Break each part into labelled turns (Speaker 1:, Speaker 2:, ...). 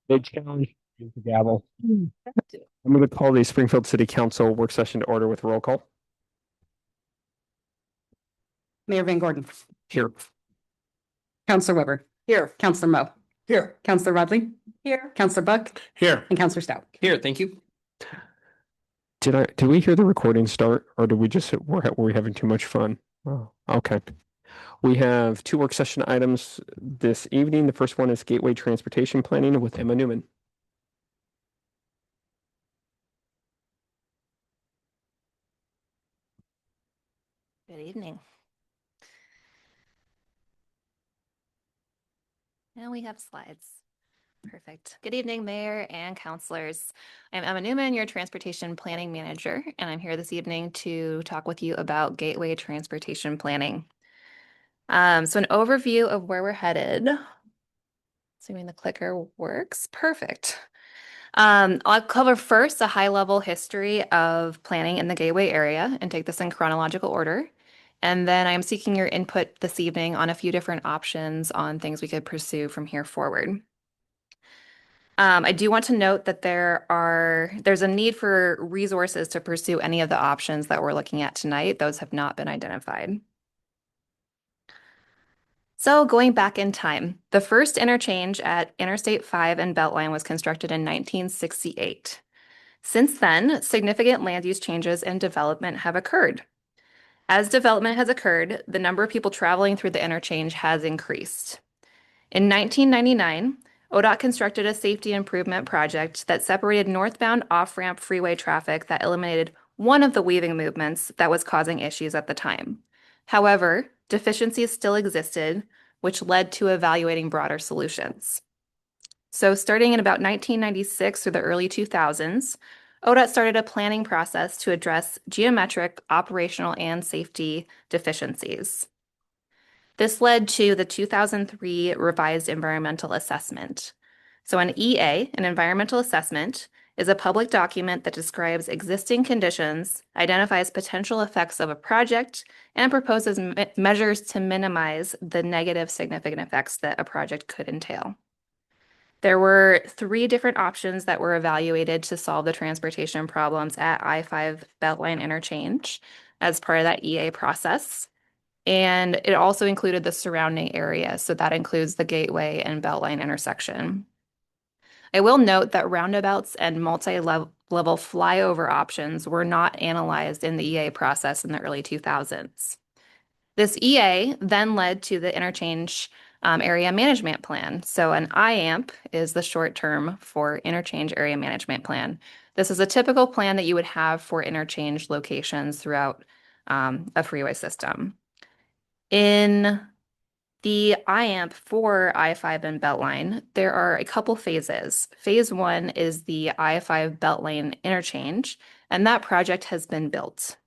Speaker 1: Big challenge. Use the gavel. I'm going to call the Springfield City Council work session to order with roll call.
Speaker 2: Mayor Van Gordon.
Speaker 1: Here.
Speaker 2: Counselor Weber.
Speaker 3: Here.
Speaker 2: Counselor Mo.
Speaker 3: Here.
Speaker 2: Counselor Rodley.
Speaker 3: Here.
Speaker 2: Counselor Buck.
Speaker 1: Here.
Speaker 2: And Counselor Stout.
Speaker 3: Here, thank you.
Speaker 1: Did we hear the recording start, or did we just were we having too much fun? Oh, okay. We have two work session items this evening. The first one is Gateway Transportation Planning with Emma Newman.
Speaker 4: Good evening. And we have slides. Perfect. Good evening, Mayor and councilors. I'm Emma Newman, your Transportation Planning Manager, and I'm here this evening to talk with you about Gateway Transportation Planning. So an overview of where we're headed. Assuming the clicker works. Perfect. I'll cover first a high-level history of planning in the Gateway area and take this in chronological order. And then I'm seeking your input this evening on a few different options on things we could pursue from here forward. I do want to note that there's a need for resources to pursue any of the options that we're looking at tonight. Those have not been identified. So going back in time, the first interchange at Interstate 5 and Beltline was constructed in 1968. Since then, significant land use changes and development have occurred. As development has occurred, the number of people traveling through the interchange has increased. In 1999, ODOT constructed a safety improvement project that separated northbound off-ramp freeway traffic that eliminated one of the weaving movements that was causing issues at the time. However, deficiencies still existed, which led to evaluating broader solutions. So starting in about 1996 through the early 2000s, ODOT started a planning process to address geometric, operational, and safety deficiencies. This led to the 2003 revised environmental assessment. So an EA, an environmental assessment, is a public document that describes existing conditions, identifies potential effects of a project, and proposes measures to minimize the negative significant effects that a project could entail. There were 3 different options that were evaluated to solve the transportation problems at I-5 Beltline interchange as part of that EA process. And it also included the surrounding area. So that includes the Gateway and Beltline intersection. I will note that roundabouts and multi-level flyover options were not analyzed in the EA process in the early 2000s. This EA then led to the interchange area management plan. So an IAMP is the short term for interchange area management plan. This is a typical plan that you would have for interchange locations throughout a freeway system. In the IAMP for I-5 and Beltline, there are a couple phases. Phase 1 is the I-5 Beltline interchange, and that project has been built.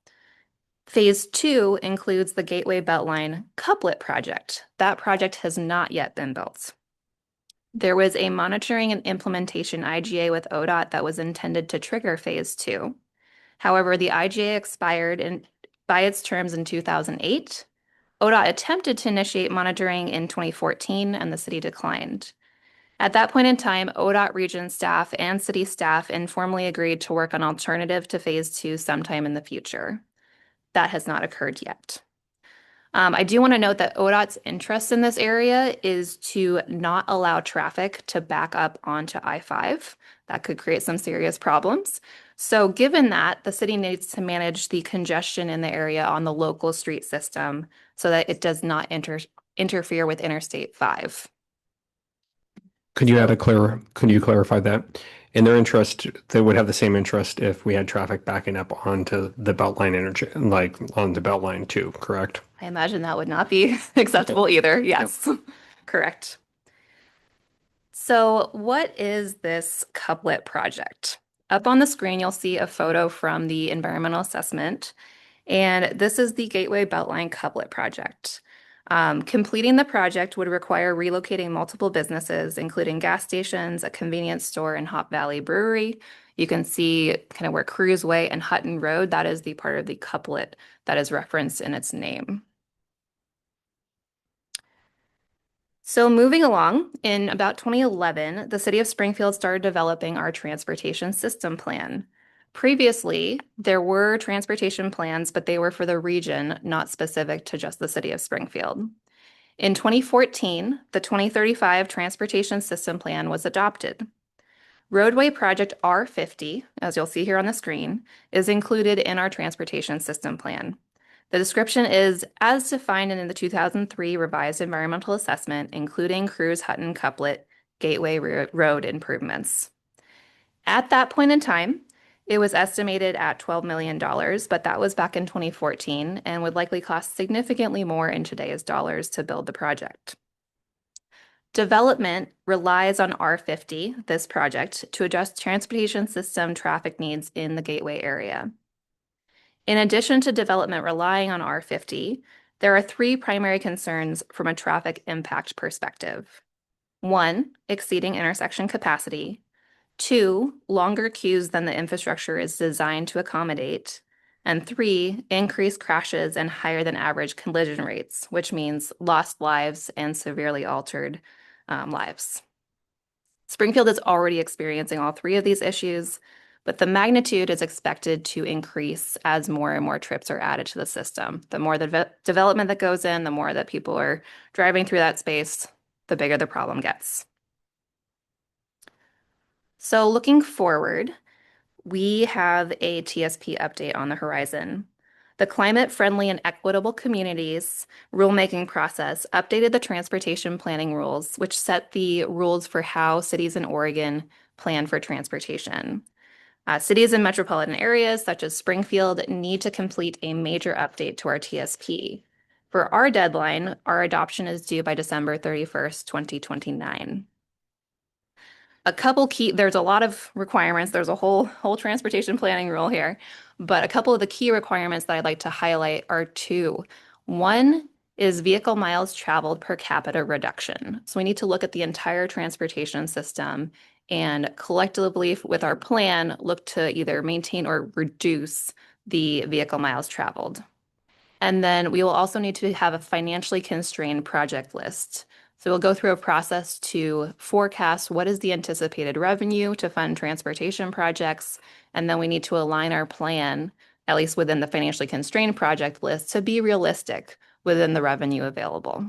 Speaker 4: Phase 2 includes the Gateway Beltline couplet project. That project has not yet been built. There was a monitoring and implementation IGA with ODOT that was intended to trigger Phase 2. However, the IGA expired by its terms in 2008. ODOT attempted to initiate monitoring in 2014, and the city declined. At that point in time, ODOT region staff and city staff informally agreed to work on alternative to Phase 2 sometime in the future. That has not occurred yet. I do want to note that ODOT's interest in this area is to not allow traffic to back up onto I-5. That could create some serious problems. So given that, the city needs to manage the congestion in the area on the local street system so that it does not interfere with Interstate 5.
Speaker 1: Could you clarify that? In their interest, they would have the same interest if we had traffic backing up onto the Beltline interchange, like on the Beltline too, correct?
Speaker 4: I imagine that would not be acceptable either. Yes, correct. So what is this couplet project? Up on the screen, you'll see a photo from the environmental assessment, and this is the Gateway Beltline couplet project. Completing the project would require relocating multiple businesses, including gas stations, a convenience store, and Hop Valley Brewery. You can see kind of where Cruise Way and Hutton Road, that is the part of the couplet that is referenced in its name. So moving along, in about 2011, the city of Springfield started developing our transportation system plan. Previously, there were transportation plans, but they were for the region, not specific to just the city of Springfield. In 2014, the 2035 Transportation System Plan was adopted. Roadway Project R50, as you'll see here on the screen, is included in our Transportation System Plan. The description is as defined in the 2003 revised environmental assessment, including Cruz-Hutton Couplet Gateway Road improvements. At that point in time, it was estimated at $12 million, but that was back in 2014 and would likely cost significantly more in today's dollars to build the project. Development relies on R50, this project, to adjust transportation system traffic needs in the Gateway area. In addition to development relying on R50, there are three primary concerns from a traffic impact perspective. One, exceeding intersection capacity. Two, longer queues than the infrastructure is designed to accommodate. And three, increased crashes and higher than average collision rates, which means lost lives and severely altered lives. Springfield is already experiencing all three of these issues, but the magnitude is expected to increase as more and more trips are added to the system. The more the development that goes in, the more that people are driving through that space, the bigger the problem gets. So looking forward, we have a TSP update on the horizon. The Climate Friendly and Equitable Communities rulemaking process updated the transportation planning rules, which set the rules for how cities in Oregon plan for transportation. Cities in metropolitan areas such as Springfield need to complete a major update to our TSP. For our deadline, our adoption is due by December 31st, 2029. There's a lot of requirements. There's a whole transportation planning rule here, but a couple of the key requirements that I'd like to highlight are two. One is vehicle miles traveled per capita reduction. So we need to look at the entire transportation system and collectively with our plan, look to either maintain or reduce the vehicle miles traveled. And then we will also need to have a financially constrained project list. So we'll go through a process to forecast what is the anticipated revenue to fund transportation projects, and then we need to align our plan, at least within the financially constrained project list, to be realistic within the revenue available.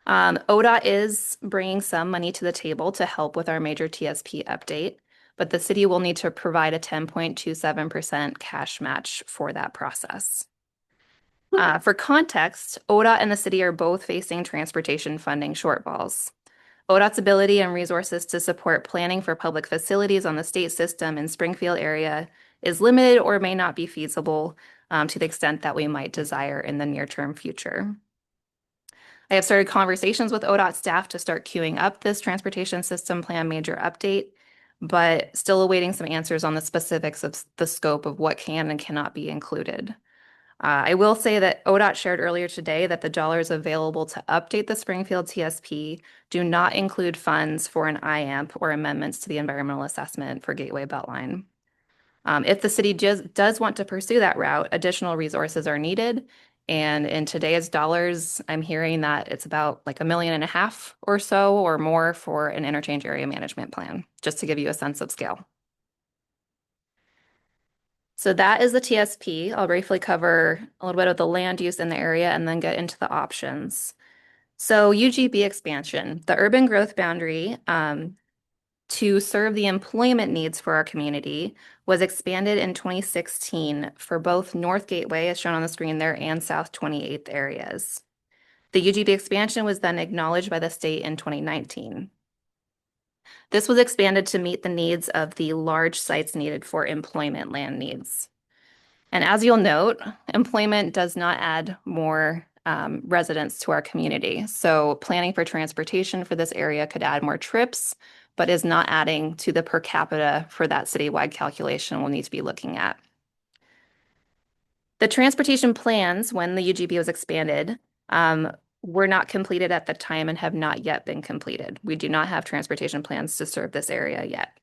Speaker 4: ODOT is bringing some money to the table to help with our major TSP update, but the city will need to provide a 10.27% cash match for that process. For context, ODOT and the city are both facing transportation funding shortfalls. ODOT's ability and resources to support planning for public facilities on the state system in Springfield area is limited or may not be feasible to the extent that we might desire in the near-term future. I have started conversations with ODOT staff to start queuing up this transportation system plan major update, but still awaiting some answers on the specifics of the scope of what can and cannot be included. I will say that ODOT shared earlier today that the dollars available to update the Springfield TSP do not include funds for an IAMP or amendments to the environmental assessment for Gateway Beltline. If the city does want to pursue that route, additional resources are needed. And in today's dollars, I'm hearing that it's about like $1.5 million or so or more for an interchange area management plan, just to give you a sense of scale. So that is the TSP. I'll briefly cover a little bit of the land use in the area and then get into the options. So UGB expansion, the urban growth boundary to serve the employment needs for our community was expanded in 2016 for both North Gateway, as shown on the screen there, and South 28th areas. The UGB expansion was then acknowledged by the state in 2019. This was expanded to meet the needs of the large sites needed for employment land needs. And as you'll note, employment does not add more residents to our community. So planning for transportation for this area could add more trips, but is not adding to the per capita for that citywide calculation we'll need to be looking at. The transportation plans, when the UGB was expanded, were not completed at the time and have not yet been completed. We do not have transportation plans to serve this area yet.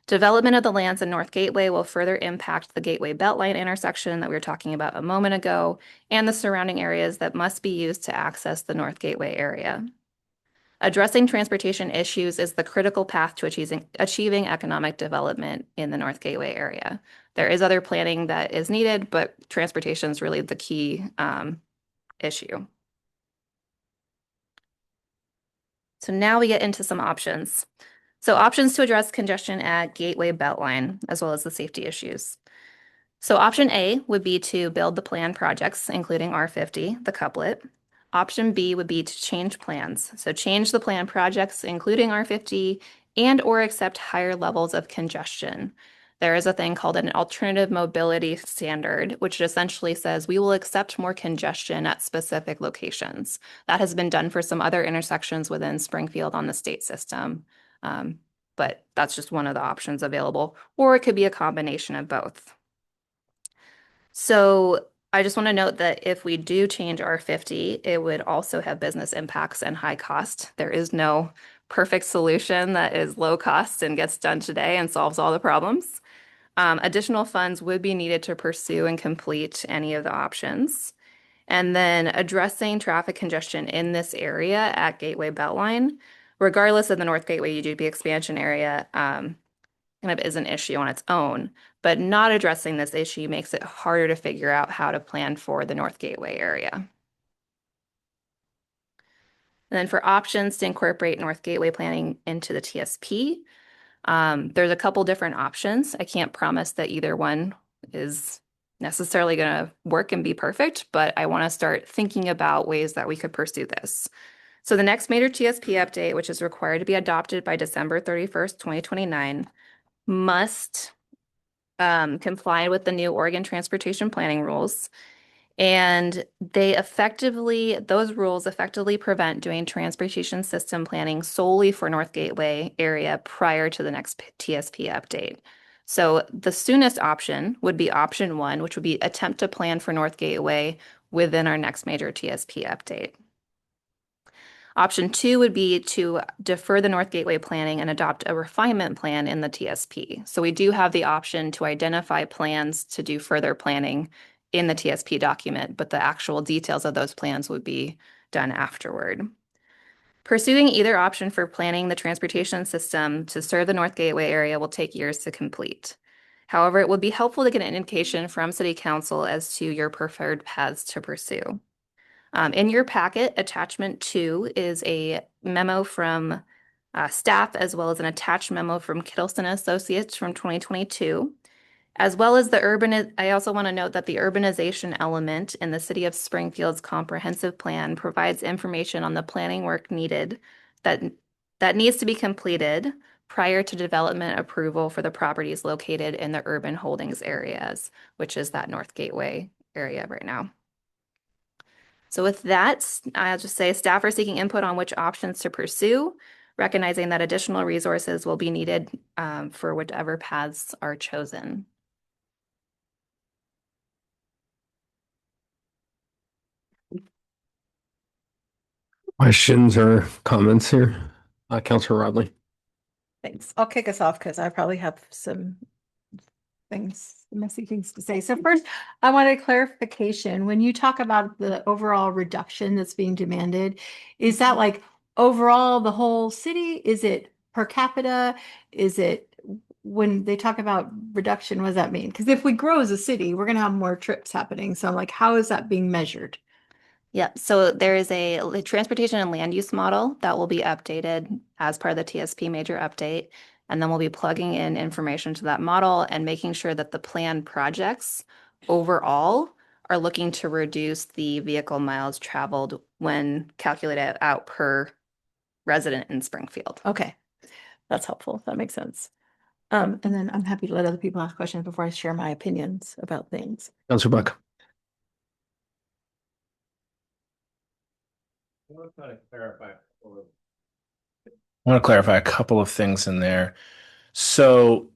Speaker 4: Development of the lands in North Gateway will further impact the Gateway Beltline intersection that we were talking about a moment ago and the surrounding areas that must be used to access the North Gateway area. Addressing transportation issues is the critical path to achieving economic development in the North Gateway area. There is other planning that is needed, but transportation is really the key issue. So now we get into some options. So options to address congestion at Gateway Beltline, as well as the safety issues. So option A would be to build the planned projects, including R50, the couplet. Option B would be to change plans. So change the planned projects, including R50, and or accept higher levels of congestion. There is a thing called an alternative mobility standard, which essentially says we will accept more congestion at specific locations. That has been done for some other intersections within Springfield on the state system. But that's just one of the options available, or it could be a combination of both. So I just want to note that if we do change R50, it would also have business impacts and high cost. There is no perfect solution that is low cost and gets done today and solves all the problems. Additional funds would be needed to pursue and complete any of the options. And then addressing traffic congestion in this area at Gateway Beltline, regardless of the North Gateway UGB expansion area, kind of is an issue on its own, but not addressing this issue makes it harder to figure out how to plan for the North Gateway area. And then for options to incorporate North Gateway planning into the TSP, there's a couple different options. I can't promise that either one is necessarily going to work and be perfect, but I want to start thinking about ways that we could pursue this. So the next major TSP update, which is required to be adopted by December 31st, 2029, must comply with the new Oregon Transportation Planning rules. And those rules effectively prevent doing transportation system planning solely for North Gateway area prior to the next TSP update. So the soonest option would be option 1, which would be attempt to plan for North Gateway within our next major TSP update. Option 2 would be to defer the North Gateway planning and adopt a refinement plan in the TSP. So we do have the option to identify plans to do further planning in the TSP document, but the actual details of those plans would be done afterward. Pursuing either option for planning the transportation system to serve the North Gateway area will take years to complete. However, it would be helpful to get an indication from City Council as to your preferred paths to pursue. In your packet, attachment 2 is a memo from staff, as well as an attached memo from Kittleson Associates from 2022. As well as I also want to note that the urbanization element in the City of Springfield's comprehensive plan provides information on the planning work needed that needs to be completed prior to development approval for the properties located in the urban holdings areas, which is that North Gateway area right now. So with that, I'll just say staff are seeking input on which options to pursue, recognizing that additional resources will be needed for whichever paths are chosen.
Speaker 1: Questions or comments here? Councilor Rodley.
Speaker 3: Thanks. I'll kick us off because I probably have some messy things to say. So first, I wanted clarification. When you talk about the overall reduction that's being demanded, is that like overall the whole city? Is it per capita? Is it when they talk about reduction, what does that mean? Because if we grow as a city, we're going to have more trips happening. So I'm like, how is that being measured?
Speaker 4: Yep. So there is a transportation and land use model that will be updated as part of the TSP major update. And then we'll be plugging in information to that model and making sure that the planned projects overall are looking to reduce the vehicle miles traveled when calculated out per resident in Springfield.
Speaker 3: Okay, that's helpful. That makes sense. And then I'm happy to let other people ask questions before I share my opinions about things.
Speaker 1: Councilor Buck.
Speaker 5: I want to clarify a couple of things in there. So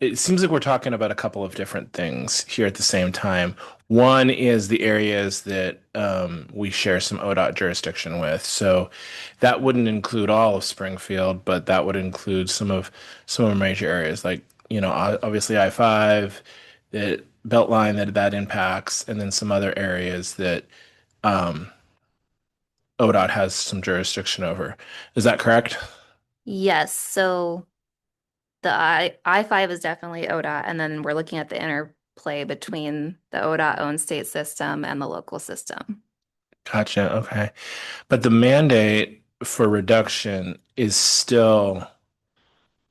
Speaker 5: it seems like we're talking about a couple of different things here at the same time. One is the areas that we share some ODOT jurisdiction with. So that wouldn't include all of Springfield, but that would include some of our major areas, like, obviously I-5, the Beltline that impacts, and then some other areas that um, ODOT has some jurisdiction over. Is that correct?
Speaker 4: Yes, so the I-5 is definitely ODOT, and then we're looking at the interplay between the ODOT owned state system and the local system.
Speaker 5: Gotcha. Okay. But the mandate for reduction is still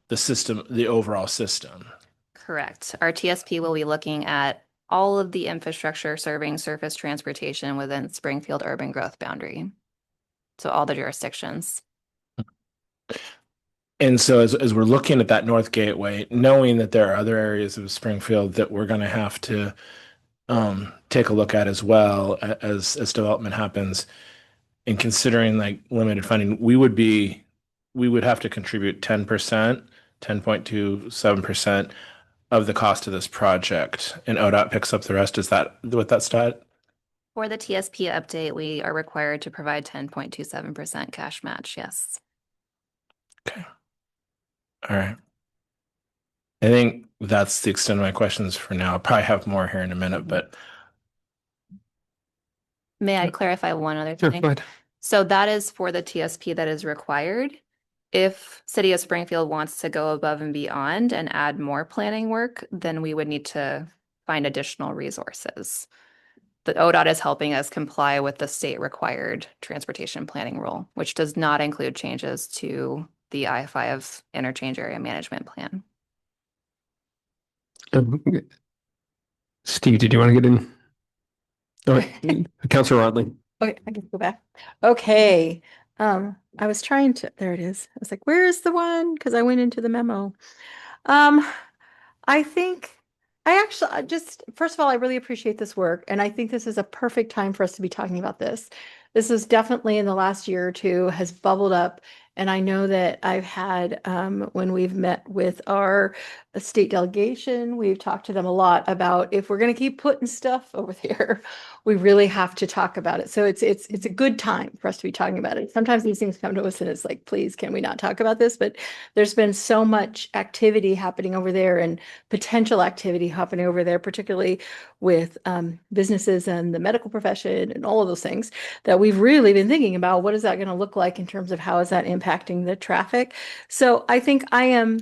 Speaker 5: the system, the overall system.
Speaker 4: Correct. Our TSP will be looking at all of the infrastructure serving surface transportation within Springfield urban growth boundary. So all the jurisdictions.
Speaker 5: And so as we're looking at that North Gateway, knowing that there are other areas of Springfield that we're going to have to take a look at as well as development happens, and considering like limited funding, we would have to contribute 10%, 10.27% of the cost of this project, and ODOT picks up the rest. Is that what that's at?
Speaker 4: For the TSP update, we are required to provide 10.27% cash match. Yes.
Speaker 5: Okay. All right. I think that's the extent of my questions for now. I'll probably have more here in a minute, but
Speaker 4: May I clarify one other
Speaker 1: Sure,
Speaker 4: thing?
Speaker 1: go ahead.
Speaker 4: So that is for the TSP that is required. If City of Springfield wants to go above and beyond and add more planning work, then we would need to find additional resources. The ODOT is helping us comply with the state required transportation planning rule, which does not include changes to the I-5 interchange area management plan.
Speaker 1: Steve, did you want to get in? Councilor Rodley.
Speaker 3: Okay, I can go back. Okay. I was trying to, there it is. I was like, where is the one? Because I went into the memo. I think I just, first of all, I really appreciate this work. And I think this is a perfect time for us to be talking about this. This is definitely in the last year or two has bubbled up. And I know that I've had, when we've met with our state delegation, we've talked to them a lot about if we're going to keep putting stuff over there, we really have to talk about it. So it's a good time for us to be talking about it. Sometimes these things come to us and it's like, please, can we not talk about this? But there's been so much activity happening over there and potential activity happening over there, particularly with businesses and the medical profession and all of those things that we've really been thinking about. What is that going to look like in terms of how is that impacting the traffic? So I think I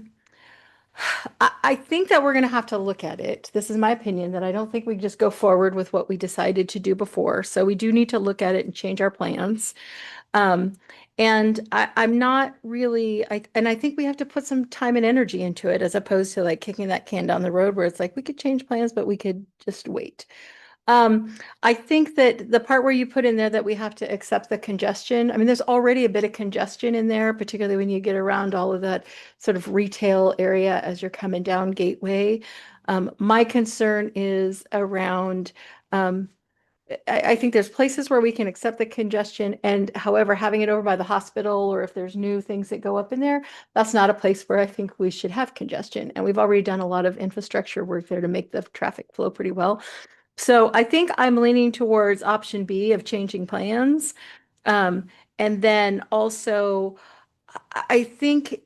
Speaker 3: think that we're going to have to look at it. This is my opinion that I don't think we just go forward with what we decided to do before. So we do need to look at it and change our plans. And I'm not really, and I think we have to put some time and energy into it as opposed to like kicking that can down the road where it's like we could change plans, but we could just wait. I think that the part where you put in there that we have to accept the congestion, I mean, there's already a bit of congestion in there, particularly when you get around all of that sort of retail area as you're coming down Gateway. My concern is around, I think there's places where we can accept the congestion, and however, having it over by the hospital or if there's new things that go up in there, that's not a place where I think we should have congestion. And we've already done a lot of infrastructure work there to make the traffic flow pretty well. So I think I'm leaning towards option B of changing plans. And then also, I think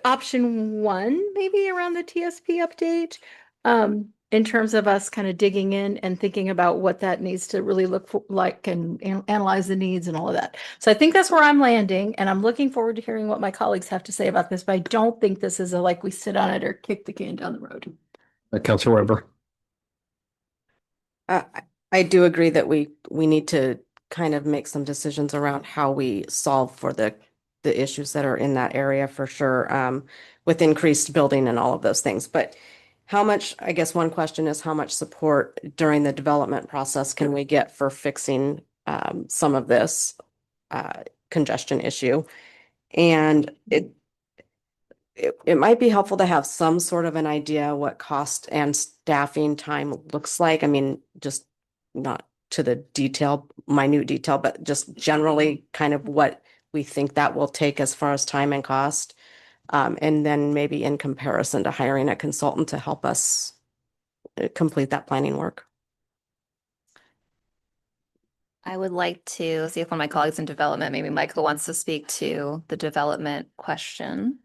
Speaker 3: option one, maybe around the TSP update, in terms of us kind of digging in and thinking about what that needs to really look like and analyze the needs and all of that. So I think that's where I'm landing, and I'm looking forward to hearing what my colleagues have to say about this, but I don't think this is a like we sit on it or kick the can down the road.
Speaker 1: Councilor Weber.
Speaker 2: I do agree that we need to kind of make some decisions around how we solve for the issues that are in that area for sure, with increased building and all of those things. But how much, I guess one question is how much support during the development process can we get for fixing some of this congestion issue? And it might be helpful to have some sort of an idea what cost and staffing time looks like. I mean, just not to the minute detail, but just generally kind of what we think that will take as far as time and cost. And then maybe in comparison to hiring a consultant to help us complete that planning work.
Speaker 4: I would like to see if one of my colleagues in development, maybe Michael, wants to speak to the development question.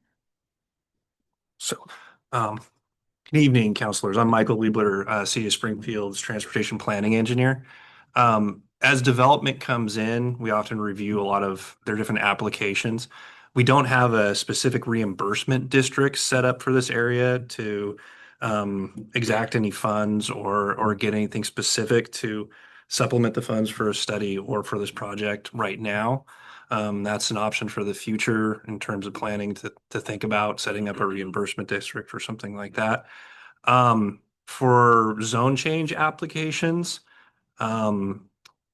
Speaker 6: So, um, good evening, counselors. I'm Michael Liebler, City of Springfield's Transportation Planning Engineer. As development comes in, we often review a lot of their different applications. We don't have a specific reimbursement district set up for this area to exact any funds or get anything specific to supplement the funds for a study or for this project right now. That's an option for the future in terms of planning to think about setting up a reimbursement district or something like that. For zone change applications,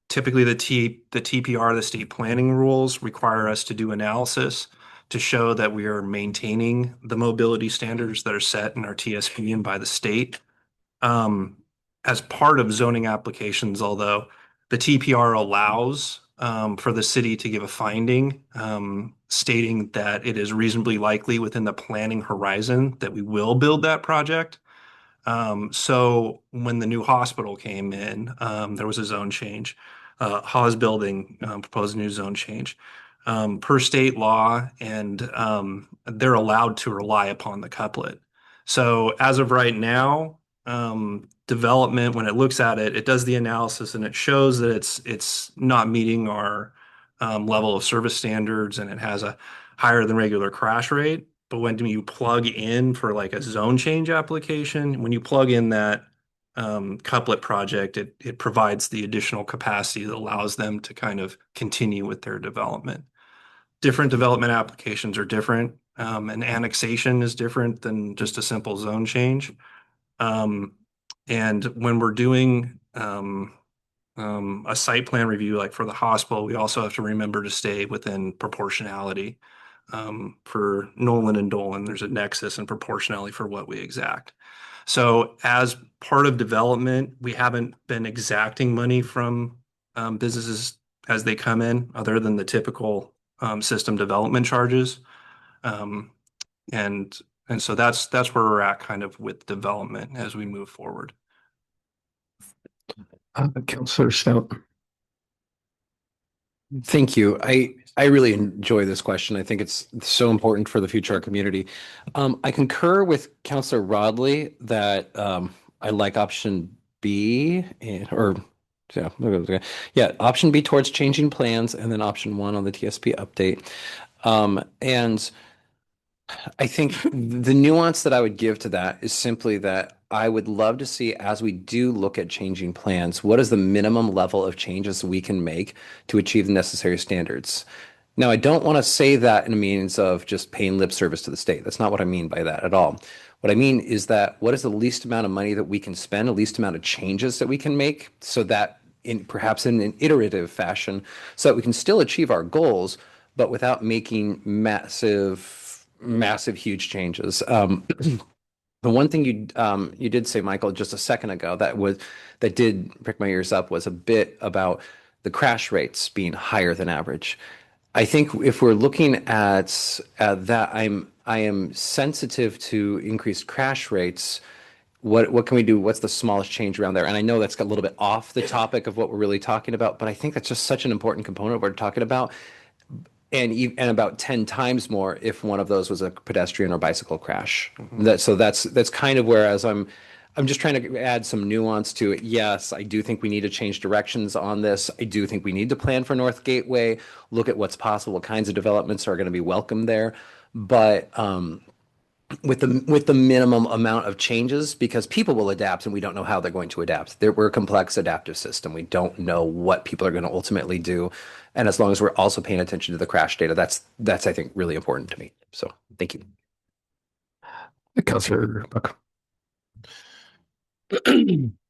Speaker 6: typically the TPR, the state planning rules, require us to do analysis to show that we are maintaining the mobility standards that are set in our TSP and by the state. As part of zoning applications, although the TPR allows for the city to give a finding stating that it is reasonably likely within the planning horizon that we will build that project. So when the new hospital came in, there was a zone change. Hawes Building proposed a new zone change. Per state law, and they're allowed to rely upon the couplet. So as of right now, development, when it looks at it, it does the analysis and it shows that it's not meeting our level of service standards, and it has a higher than regular crash rate. But when you plug in for like a zone change application, when you plug in that couplet project, it provides the additional capacity that allows them to kind of continue with their development. Different development applications are different. An annexation is different than just a simple zone change. And when we're doing a site plan review, like for the hospital, we also have to remember to stay within proportionality. For Nolan and Dolan, there's a nexus and proportionality for what we exact. So as part of development, we haven't been exacting money from businesses as they come in, other than the typical system development charges. And so that's where we're at kind of with development as we move forward.
Speaker 1: Councilor Stout.
Speaker 7: Thank you. I really enjoy this question. I think it's so important for the future of our community. I concur with Councilor Rodley that I like option B option B towards changing plans, and then option 1 on the TSP update. And I think the nuance that I would give to that is simply that I would love to see, as we do look at changing plans, what is the minimum level of changes we can make to achieve the necessary standards? Now, I don't want to say that in a means of just paying lip service to the state. That's not what I mean by that at all. What I mean is that what is the least amount of money that we can spend, the least amount of changes that we can make, so that perhaps in an iterative fashion, so that we can still achieve our goals, but without making massive, huge changes. The one thing you did say, Michael, just a second ago that did prick my ears up was a bit about the crash rates being higher than average. I think if we're looking at that, I am sensitive to increased crash rates. What can we do? What's the smallest change around there? And I know that's got a little bit off the topic of what we're really talking about, but I think that's just such an important component of what we're talking about. And about 10 times more if one of those was a pedestrian or bicycle crash. So that's kind of where, as I'm just trying to add some nuance to it. Yes, I do think we need to change directions on this. I do think we need to plan for North Gateway, look at what's possible, what kinds of developments are going to be welcome there. But with the minimum amount of changes, because people will adapt and we don't know how they're going to adapt. We're a complex adaptive system. We don't know what people are going to ultimately do. And as long as we're also paying attention to the crash data, that's I think really important to me. So thank you.
Speaker 1: Councilor Buck.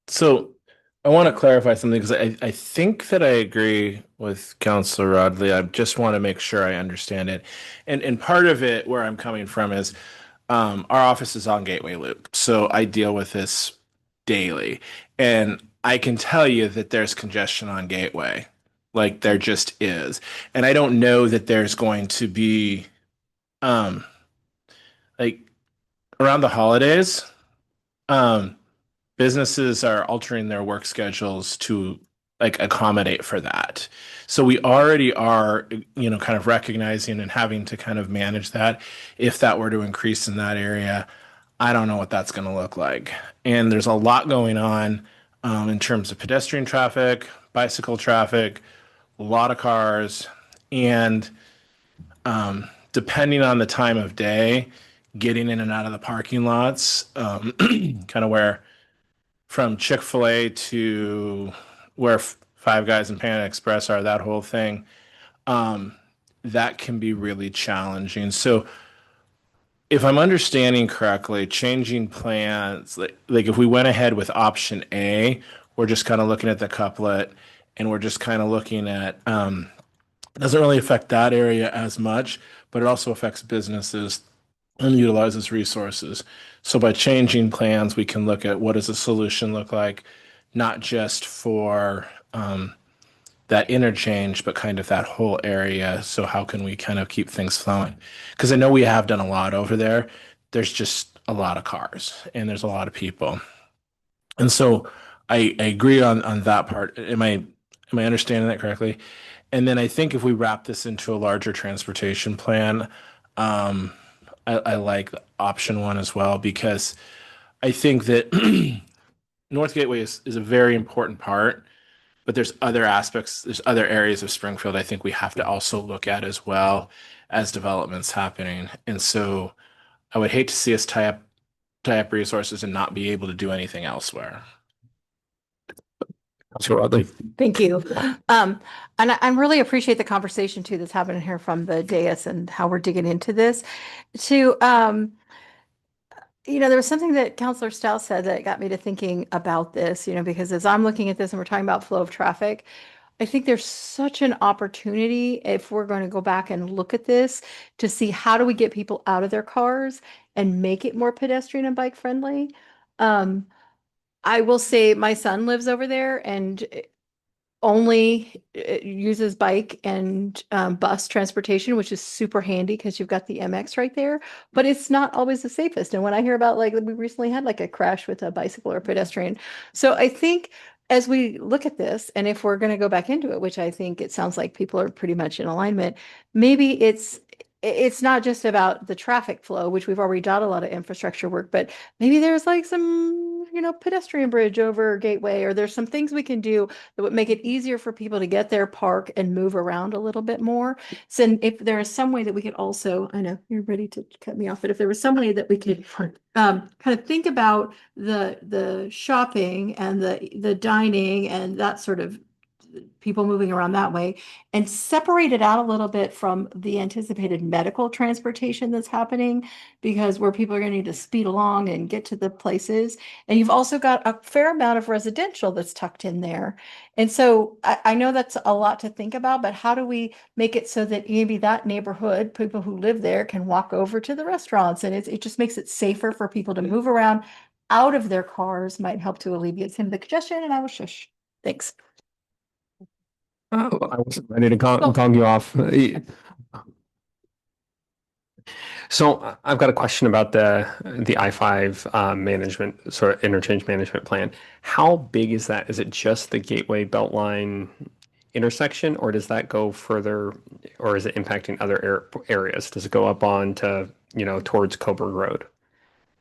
Speaker 5: So I want to clarify something, because I think that I agree with Councilor Rodley. I just want to make sure I understand it. And part of it, where I'm coming from, is our office is on Gateway Loop. So I deal with this daily. And I can tell you that there's congestion on Gateway. Like there just is. And I don't know that there's going to be like around the holidays, um, businesses are altering their work schedules to like accommodate for that. So we already are, kind of recognizing and having to kind of manage that. If that were to increase in that area, I don't know what that's going to look like. And there's a lot going on in terms of pedestrian traffic, bicycle traffic, a lot of cars, and depending on the time of day, getting in and out of the parking lots, kind of where from Chick-fil-A to where Five Guys and Panda Express are, that whole thing, that can be really challenging. So if I'm understanding correctly, changing plans, like if we went ahead with option A, we're just kind of looking at the couplet and we're just kind of looking at, it doesn't really affect that area as much, but it also affects businesses and utilizes resources. So by changing plans, we can look at what does a solution look like, not just for that interchange, but kind of that whole area. So how can we kind of keep things flowing? Because I know we have done a lot over there. There's just a lot of cars and there's a lot of people. And so I agree on that part. Am I understanding that correctly? And then I think if we wrap this into a larger transportation plan, I like option one as well, because I think that North Gateway is a very important part, but there's other aspects, there's other areas of Springfield I think we have to also look at as well as developments happening. And so I would hate to see us tie up resources and not be able to do anything elsewhere.
Speaker 1: Councilor Wadley.
Speaker 3: Thank you. And I really appreciate the conversation too that's happening here from the dais and how we're digging into this. There was something that Councilor Stout said that got me to thinking about this, because as I'm looking at this and we're talking about flow of traffic, I think there's such an opportunity if we're going to go back and look at this to see how do we get people out of their cars and make it more pedestrian and bike friendly. I will say my son lives over there and only uses bike and bus transportation, which is super handy because you've got the MX right there, but it's not always the safest. And when I hear about we recently had like a crash with a bicycle or a pedestrian. So I think as we look at this, and if we're going to go back into it, which I think it sounds like people are pretty much in alignment, maybe it's not just about the traffic flow, which we've already done a lot of infrastructure work, but maybe there's like some, pedestrian bridge over Gateway, or there's some things we can do that would make it easier for people to get there, park, and move around a little bit more. So if there is some way that we could also, I know you're ready to cut me off, but if there was some way that we could kind of think about the shopping and the dining and that sort of people moving around that way and separate it out a little bit from the anticipated medical transportation that's happening, because where people are going to need to speed along and get to the places. And you've also got a fair amount of residential that's tucked in there. And so I know that's a lot to think about, but how do we make it so that maybe that neighborhood, people who live there can walk over to the restaurants, and it just makes it safer for people to move around out of their cars, might help to alleviate some of the congestion. And I will shush. Thanks.
Speaker 1: Oh, I wasn't ready to gong you off. So I've got a question about the I-5 management, sort of interchange management plan. How big is that? Is it just the Gateway Beltline intersection, or does that go further, or is it impacting other areas? Does it go up on to, towards Coburn Road?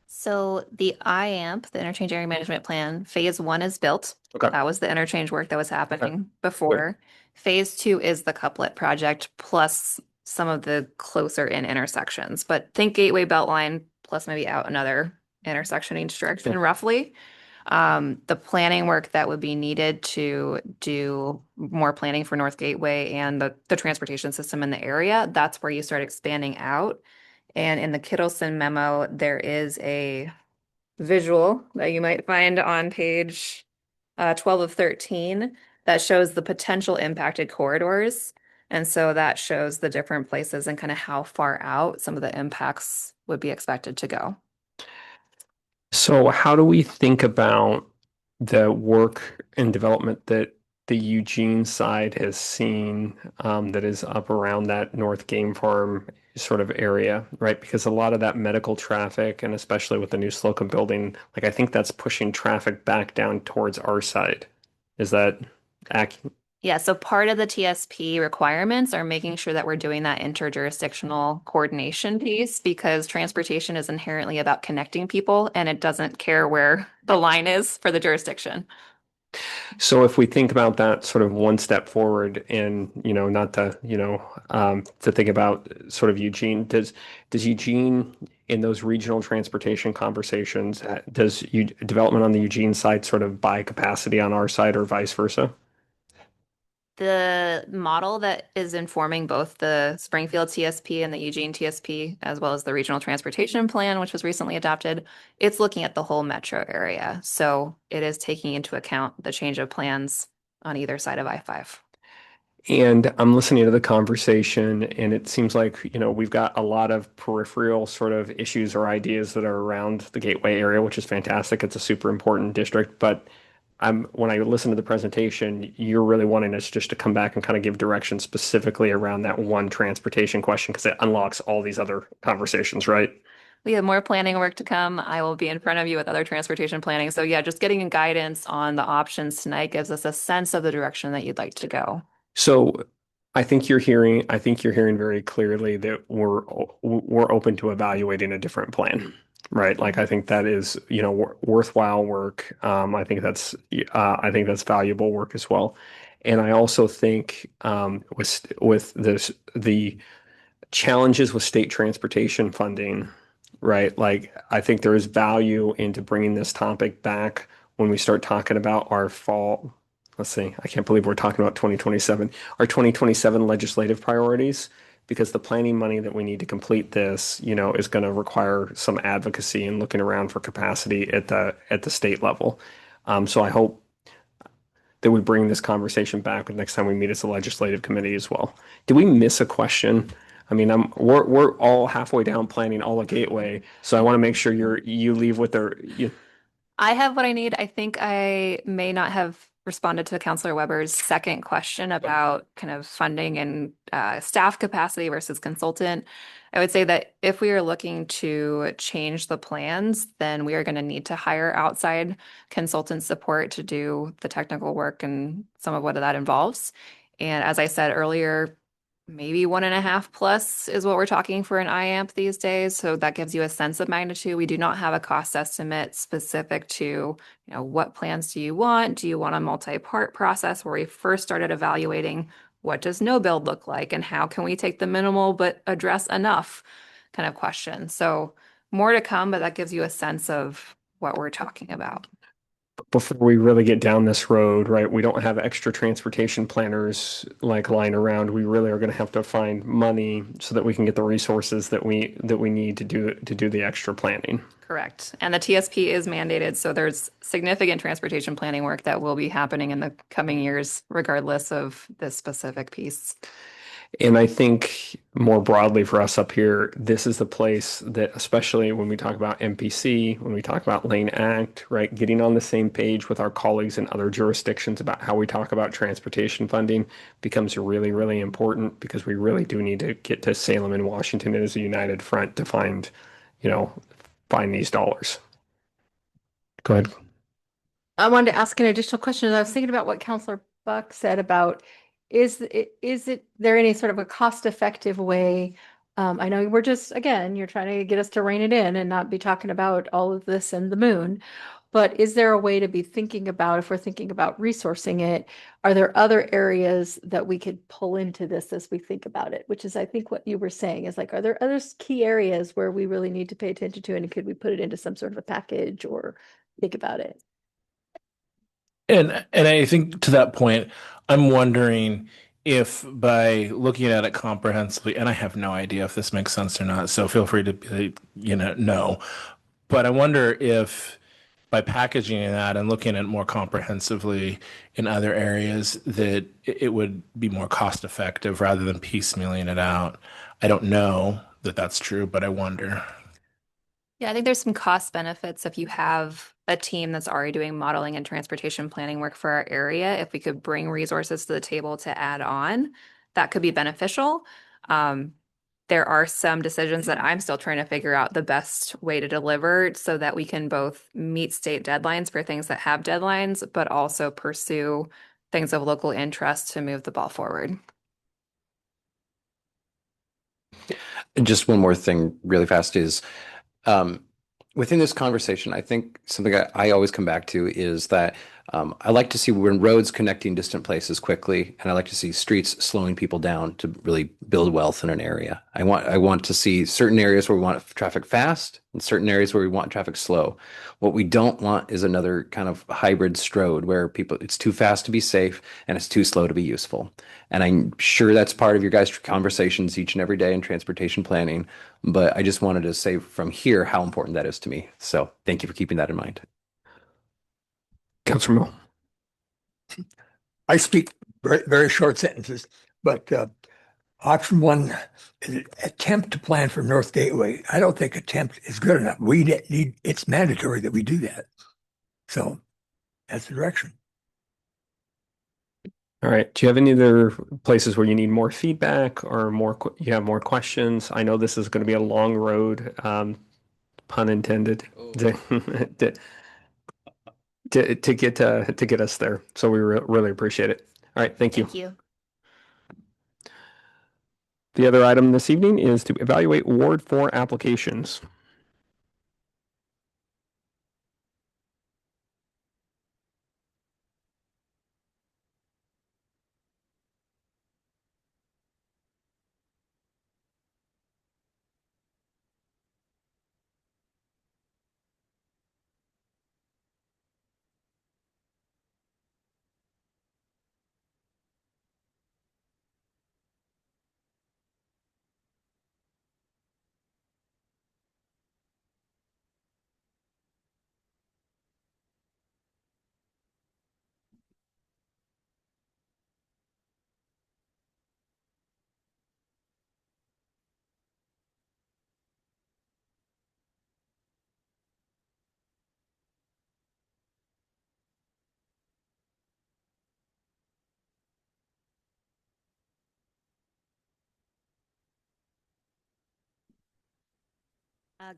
Speaker 4: So the IAMP, the Interchange Area Management Plan, phase 1 is built.
Speaker 1: Okay.
Speaker 4: That was the interchange work that was happening before. Phase 2 is the couplet project plus some of the closer in intersections. But think Gateway Beltline plus maybe out another intersection each direction roughly. The planning work that would be needed to do more planning for North Gateway and the transportation system in the area, that's where you start expanding out. And in the Kittleson memo, there is a visual that you might find on page 12 of 13 that shows the potential impacted corridors. And so that shows the different places and kind of how far out some of the impacts would be expected to go.
Speaker 1: So how do we think about the work and development that the Eugene side has seen that is up around that North Game Farm sort of area, right? Because a lot of that medical traffic, and especially with the new Slocum building, like I think that's pushing traffic back down towards our side. Is that accurate?
Speaker 4: Yeah, so part of the TSP requirements are making sure that we're doing that interjurisdictional coordination piece because transportation is inherently about connecting people and it doesn't care where the line is for the jurisdiction.
Speaker 1: So if we think about that sort of one step forward and, not to, to think about sort of Eugene, does Eugene in those regional transportation conversations, does development on the Eugene side sort of buy capacity on our side or vice versa?
Speaker 4: The model that is informing both the Springfield TSP and the Eugene TSP, as well as the Regional Transportation Plan, which was recently adopted, it's looking at the whole metro area. So it is taking into account the change of plans on either side of I-5.
Speaker 1: And I'm listening to the conversation, and it seems like, we've got a lot of peripheral sort of issues or ideas that are around the Gateway area, which is fantastic. It's a super important district, but when I listen to the presentation, you're really wanting us just to come back and kind of give direction specifically around that one transportation question because it unlocks all these other conversations, right?
Speaker 4: We have more planning work to come. I will be in front of you with other transportation planning. So yeah, just getting guidance on the options tonight gives us a sense of the direction that you'd like to go.
Speaker 1: So I think you're hearing very clearly that we're open to evaluating a different plan, right? Like I think that is, worthwhile work. I think that's valuable work as well. And I also think with the challenges with state transportation funding, right? Like I think there is value into bringing this topic back when we start talking about our fall. Let's see, I can't believe we're talking about 2027, our 2027 legislative priorities, because the planning money that we need to complete this, is going to require some advocacy and looking around for capacity at the state level. So I hope that we bring this conversation back with next time we meet as a legislative committee as well. Did we miss a question? I mean, we're all halfway down planning all of Gateway, so I want to make sure you leave with
Speaker 4: I have what I need. I think I may not have responded to Councilor Weber's second question about kind of funding and staff capacity versus consultant. I would say that if we are looking to change the plans, then we are going to need to hire outside consultant support to do the technical work and some of what that involves. And as I said earlier, maybe 1.5 plus is what we're talking for an IAMP these days. So that gives you a sense of magnitude. We do not have a cost estimate specific to, what plans do you want? Do you want a multi-part process where we first started evaluating what does no build look like and how can we take the minimal but address enough kind of question. So more to come, but that gives you a sense of what we're talking about.
Speaker 1: before we really get down this road, right? We don't have extra transportation planners like lying around. We really are going to have to find money so that we can get the resources that we need to do the extra planning.
Speaker 4: Correct. And the TSP is mandated, so there's significant transportation planning work that will be happening in the coming years, regardless of this specific piece.
Speaker 1: And I think more broadly for us up here, this is the place that, especially when we talk about MPC, when we talk about Lane Act, right, getting on the same page with our colleagues in other jurisdictions about how we talk about transportation funding becomes really, really important because we really do need to get to Salem and Washington as a united front to find these dollars. Go ahead.
Speaker 3: I wanted to ask an additional question. I was thinking about what Counselor Buck said about is there any sort of a cost-effective way? I know we're just, again, you're trying to get us to rein it in and not be talking about all of this and the moon. But is there a way to be thinking about, if we're thinking about resourcing it, are there other areas that we could pull into this as we think about it? Which is, I think, what you were saying is like, are there other key areas where we really need to pay attention to, and could we put it into some sort of a package or think about it?
Speaker 5: And I think to that point, I'm wondering if by looking at it comprehensively, and I have no idea if this makes sense or not, so feel free to, no. But I wonder if by packaging that and looking at it more comprehensively in other areas, that it would be more cost effective rather than piecemealing it out. I don't know that that's true, but I wonder.
Speaker 4: Yeah, I think there's some cost benefits if you have a team that's already doing modeling and transportation planning work for our area. If we could bring resources to the table to add on, that could be beneficial. there are some decisions that I'm still trying to figure out the best way to deliver so that we can both meet state deadlines for things that have deadlines, but also pursue things of local interest to move the ball forward.
Speaker 7: And just one more thing really fast is within this conversation, I think something I always come back to is that I like to see when roads connecting distant places quickly, and I like to see streets slowing people down to really build wealth in an area. I want to see certain areas where we want traffic fast and certain areas where we want traffic slow. What we don't want is another kind of hybrid strode where it's too fast to be safe and it's too slow to be useful. And I'm sure that's part of your guys' conversations each and every day in transportation planning. But I just wanted to say from here how important that is to me. So thank you for keeping that in mind.
Speaker 1: Councilor Mill.
Speaker 8: I speak very, very short sentences, but option one is attempt to plan for North Gateway. I don't think attempt is good enough. We need, it's mandatory that we do that. So that's the direction.
Speaker 1: All right. Do you have any other places where you need more feedback or you have more questions? I know this is going to be a long road, pun intended, to get us there. So we really appreciate it. All right. Thank you.
Speaker 4: Thank you.
Speaker 1: The other item this evening is to evaluate Ward 4 applications.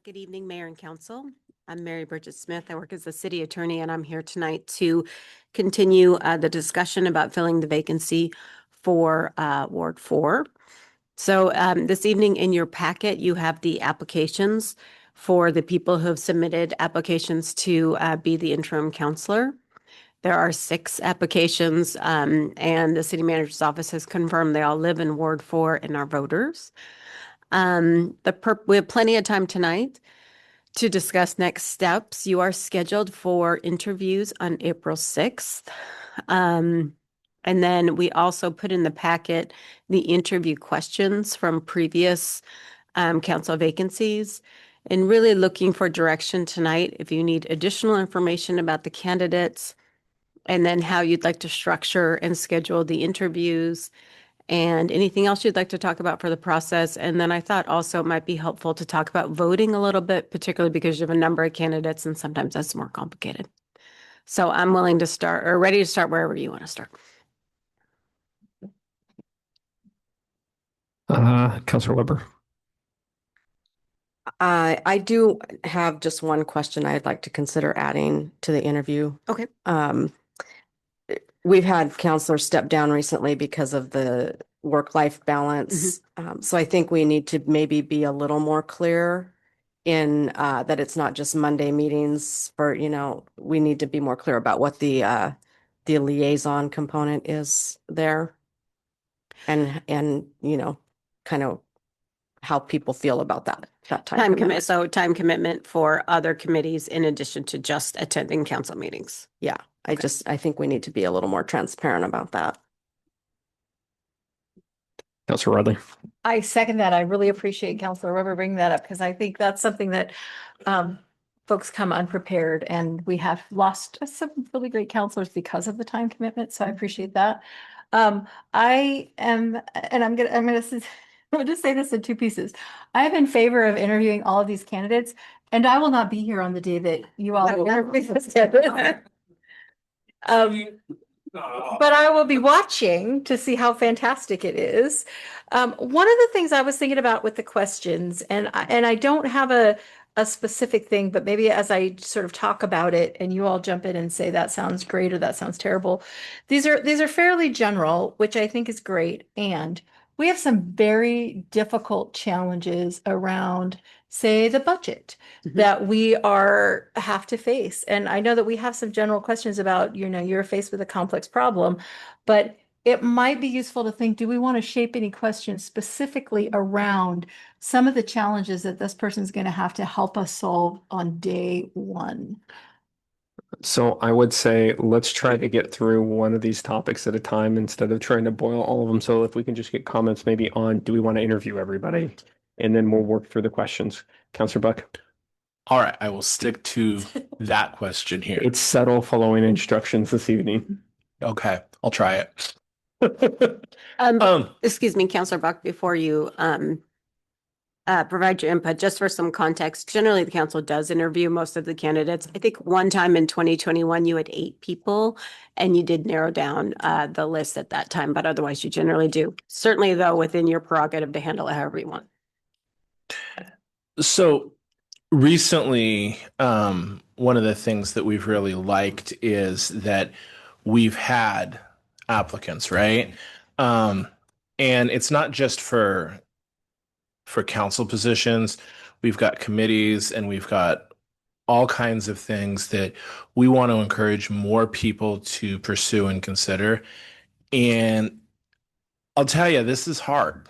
Speaker 9: Good evening, Mayor and Council. I'm Mary Bridget Smith. I work as the city attorney, and I'm here tonight to continue the discussion about filling the vacancy for Ward 4. So this evening in your packet, you have the applications for the people who have submitted applications to be the interim counselor. There are 6 applications, and the city manager's office has confirmed they all live in Ward 4 and are voters. We have plenty of time tonight to discuss next steps. You are scheduled for interviews on April 6th. And then we also put in the packet the interview questions from previous council vacancies, and really looking for direction tonight if you need additional information about the candidates, and then how you'd like to structure and schedule the interviews, and anything else you'd like to talk about for the process. And then I thought also it might be helpful to talk about voting a little bit, particularly because you have a number of candidates and sometimes that's more complicated. So I'm willing to start or ready to start wherever you want to start.
Speaker 1: Councilor Weber.
Speaker 2: I do have just one question I'd like to consider adding to the interview.
Speaker 9: Okay.
Speaker 2: We've had counselors step down recently because of the work-life balance. So I think we need to maybe be a little more clear in that it's not just Monday meetings for, we need to be more clear about what the liaison component is there. And kind of how people feel about that time commitment.
Speaker 9: So time commitment for other committees in addition to just attending council meetings.
Speaker 2: Yeah,
Speaker 9: Okay.
Speaker 2: I think we need to be a little more transparent about that.
Speaker 1: Councilor Rodley.
Speaker 3: I second that. I really appreciate Councilor Weber bringing that up because I think that's something that folks come unprepared, and we have lost some really great counselors because of the time commitment. So I appreciate that. I am, and I'm gonna just say this in 2 pieces. I am in favor of interviewing all of these candidates, and I will not be here on the day that you all interview this candidate. but I will be watching to see how fantastic it is. One of the things I was thinking about with the questions, and I don't have a specific thing, but maybe as I sort of talk about it and you all jump in and say that sounds great or that sounds terrible. These are fairly general, which I think is great. And we have some very difficult challenges around, say, the budget that we have to face. And I know that we have some general questions about, you're faced with a complex problem, but it might be useful to think, do we want to shape any questions specifically around some of the challenges that this person's going to have to help us solve on day one?
Speaker 1: So I would say let's try to get through one of these topics at a time instead of trying to boil all of them. So if we can just get comments maybe on, do we want to interview everybody? And then we'll work through the questions. Counselor Buck?
Speaker 5: All right, I will stick to that question here.
Speaker 1: It's subtle following instructions this evening.
Speaker 5: Okay, I'll try it.
Speaker 9: Excuse me, Counselor Buck, before you provide your input, just for some context, generally the council does interview most of the candidates. I think one time in 2021, you had 8 people and you did narrow down the list at that time, but otherwise you generally do. Certainly though, within your prerogative to handle it however you want.
Speaker 5: So recently, one of the things that we've really liked is that we've had applicants, right? And it's not just for council positions. We've got committees and we've got all kinds of things that we want to encourage more people to pursue and consider. And I'll tell you, this is hard.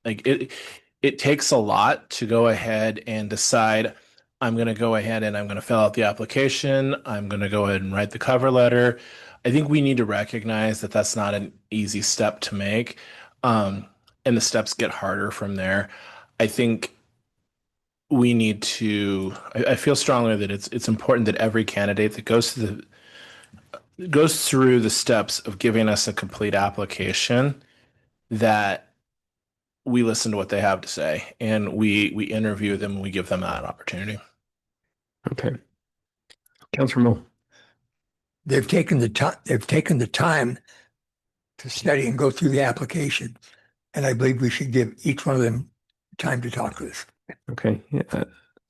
Speaker 5: Like it takes a lot to go ahead and decide, I'm going to go ahead and I'm going to fill out the application. I'm going to go ahead and write the cover letter. I think we need to recognize that that's not an easy step to make. And the steps get harder from there. I think we need to, I feel strongly that it's important that every candidate that goes through the steps of giving us a complete application, that we listen to what they have to say and we interview them and we give them that opportunity.
Speaker 1: Okay. Councilor Mill.
Speaker 8: They've taken the time to study and go through the application. And I believe we should give each one of them time to talk to us.
Speaker 1: Okay. Yeah.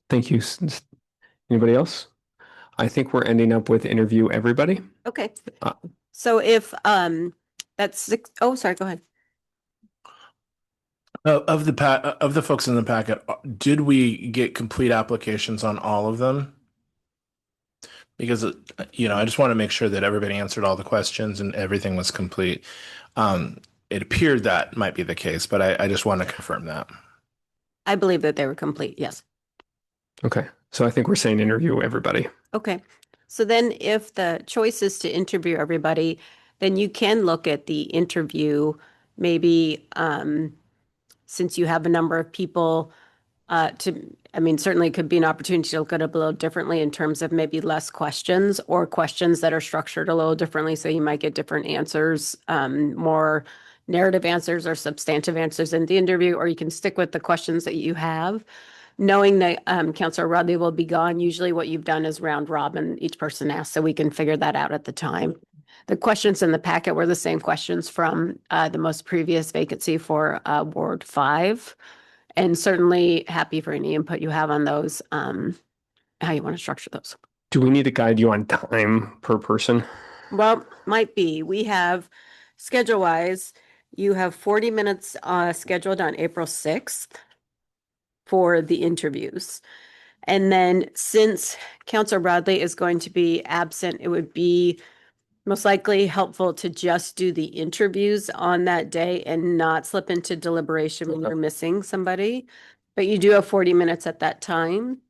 Speaker 1: Thank you. Anybody else? I think we're ending up with interview everybody.
Speaker 9: Okay. So if that's 6, oh, sorry, go ahead.
Speaker 5: Of the folks in the packet, did we get complete applications on all of them? Because, I just want to make sure that everybody answered all the questions and everything was complete. It appeared that might be the case, but I just want to confirm that.
Speaker 9: I believe that they were complete, yes.
Speaker 1: Okay. So I think we're saying interview everybody.
Speaker 9: Okay. So then if the choice is to interview everybody, then you can look at the interview, maybe since you have a number of people certainly it could be an opportunity to look at it a little differently in terms of maybe less questions or questions that are structured a little differently. So you might get different answers, more narrative answers or substantive answers in the interview, or you can stick with the questions that you have. Knowing that Councilor Rodley will be gone, usually what you've done is round robin, each person asks, so we can figure that out at the time. The questions in the packet were the same questions from the most previous vacancy for Ward 5. And certainly happy for any input you have on those, how you want to structure those.
Speaker 1: Do we need to guide you on time per person?
Speaker 9: Well, might be. We have, schedule-wise, you have 40 minutes scheduled on April 6th for the interviews. And then since Councilor Bradley is going to be absent, it would be most likely helpful to just do the interviews on that day and not slip into deliberation when you're missing somebody. But you do have 40 minutes at that time.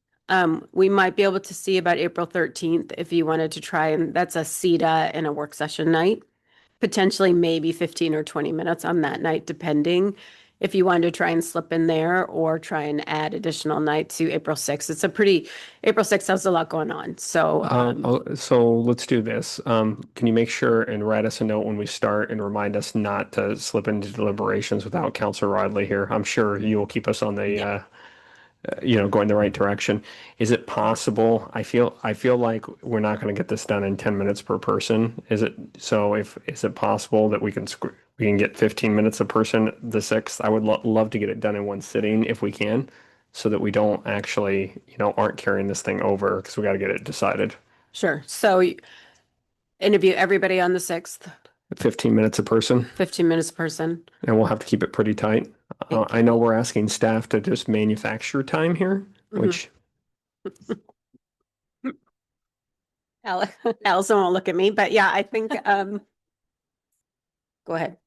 Speaker 9: We might be able to see about April 13th if you wanted to try, and that's a CETA and a work session night. Potentially maybe 15 or 20 minutes on that night, depending if you wanted to try and slip in there or try and add additional night to April 6th. April 6th has a lot going on. So,
Speaker 1: so let's do this. Can you make sure and write us a note when we start and remind us not to slip into deliberations without Councilor Rodley here? I'm sure you will keep us on the going the right direction. Is it possible? I feel like we're not going to get this done in 10 minutes per person. Is it possible that we can get 15 minutes a person the 6th? I would love to get it done in one sitting if we can, so that we don't actually, aren't carrying this thing over because we got to get it decided.
Speaker 9: Sure. So interview everybody on the 6th,
Speaker 1: 15 minutes a person,
Speaker 9: 15 minutes a person.
Speaker 1: and we'll have to keep it pretty tight. I know we're asking staff to just manufacture time here, which
Speaker 9: Allison won't look at me, but yeah, I think, go ahead.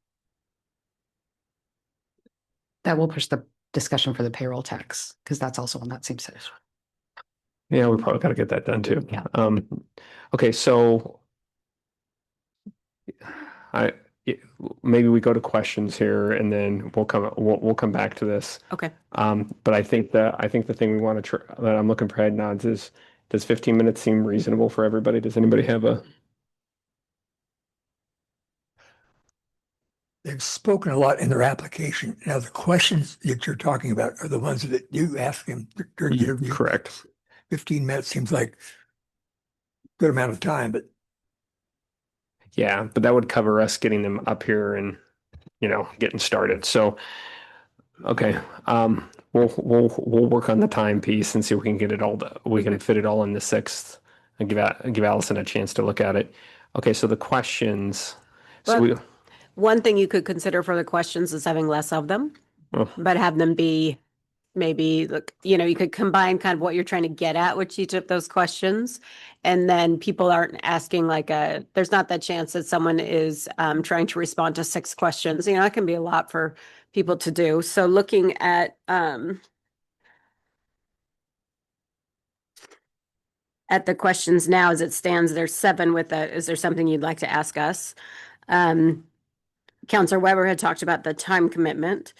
Speaker 10: That will push the discussion for the payroll tax, because that's also on that same set.
Speaker 1: yeah, we probably got to get that done too.
Speaker 10: Yeah.
Speaker 1: Okay, so maybe we go to questions here, and then we'll come back to this.
Speaker 9: Okay.
Speaker 1: But I think the thing we want to that I'm looking for head nods is, does 15 minutes seem reasonable for everybody? Does anybody have a?
Speaker 8: They've spoken a lot in their application. Now, the questions that you're talking about are the ones that you ask them during the interview.
Speaker 1: Correct.
Speaker 8: 15 minutes seems like a good amount of time, but
Speaker 1: Yeah, but that would cover us getting them up here and, getting started. So, okay, we'll work on the time piece and see if we can get it all. We can fit it all in the 6th and give Allison a chance to look at it. Okay, so the questions.
Speaker 9: But one thing you could consider for the questions is having less of them, but have them be maybe, look, you could combine kind of what you're trying to get at with each of those questions. And then people aren't asking there's not that chance that someone is trying to respond to 6 questions. It can be a lot for people to do. So looking at the questions now as it stands, there's 7 with is there something you'd like to ask us? Counselor Weber had talked about the time commitment.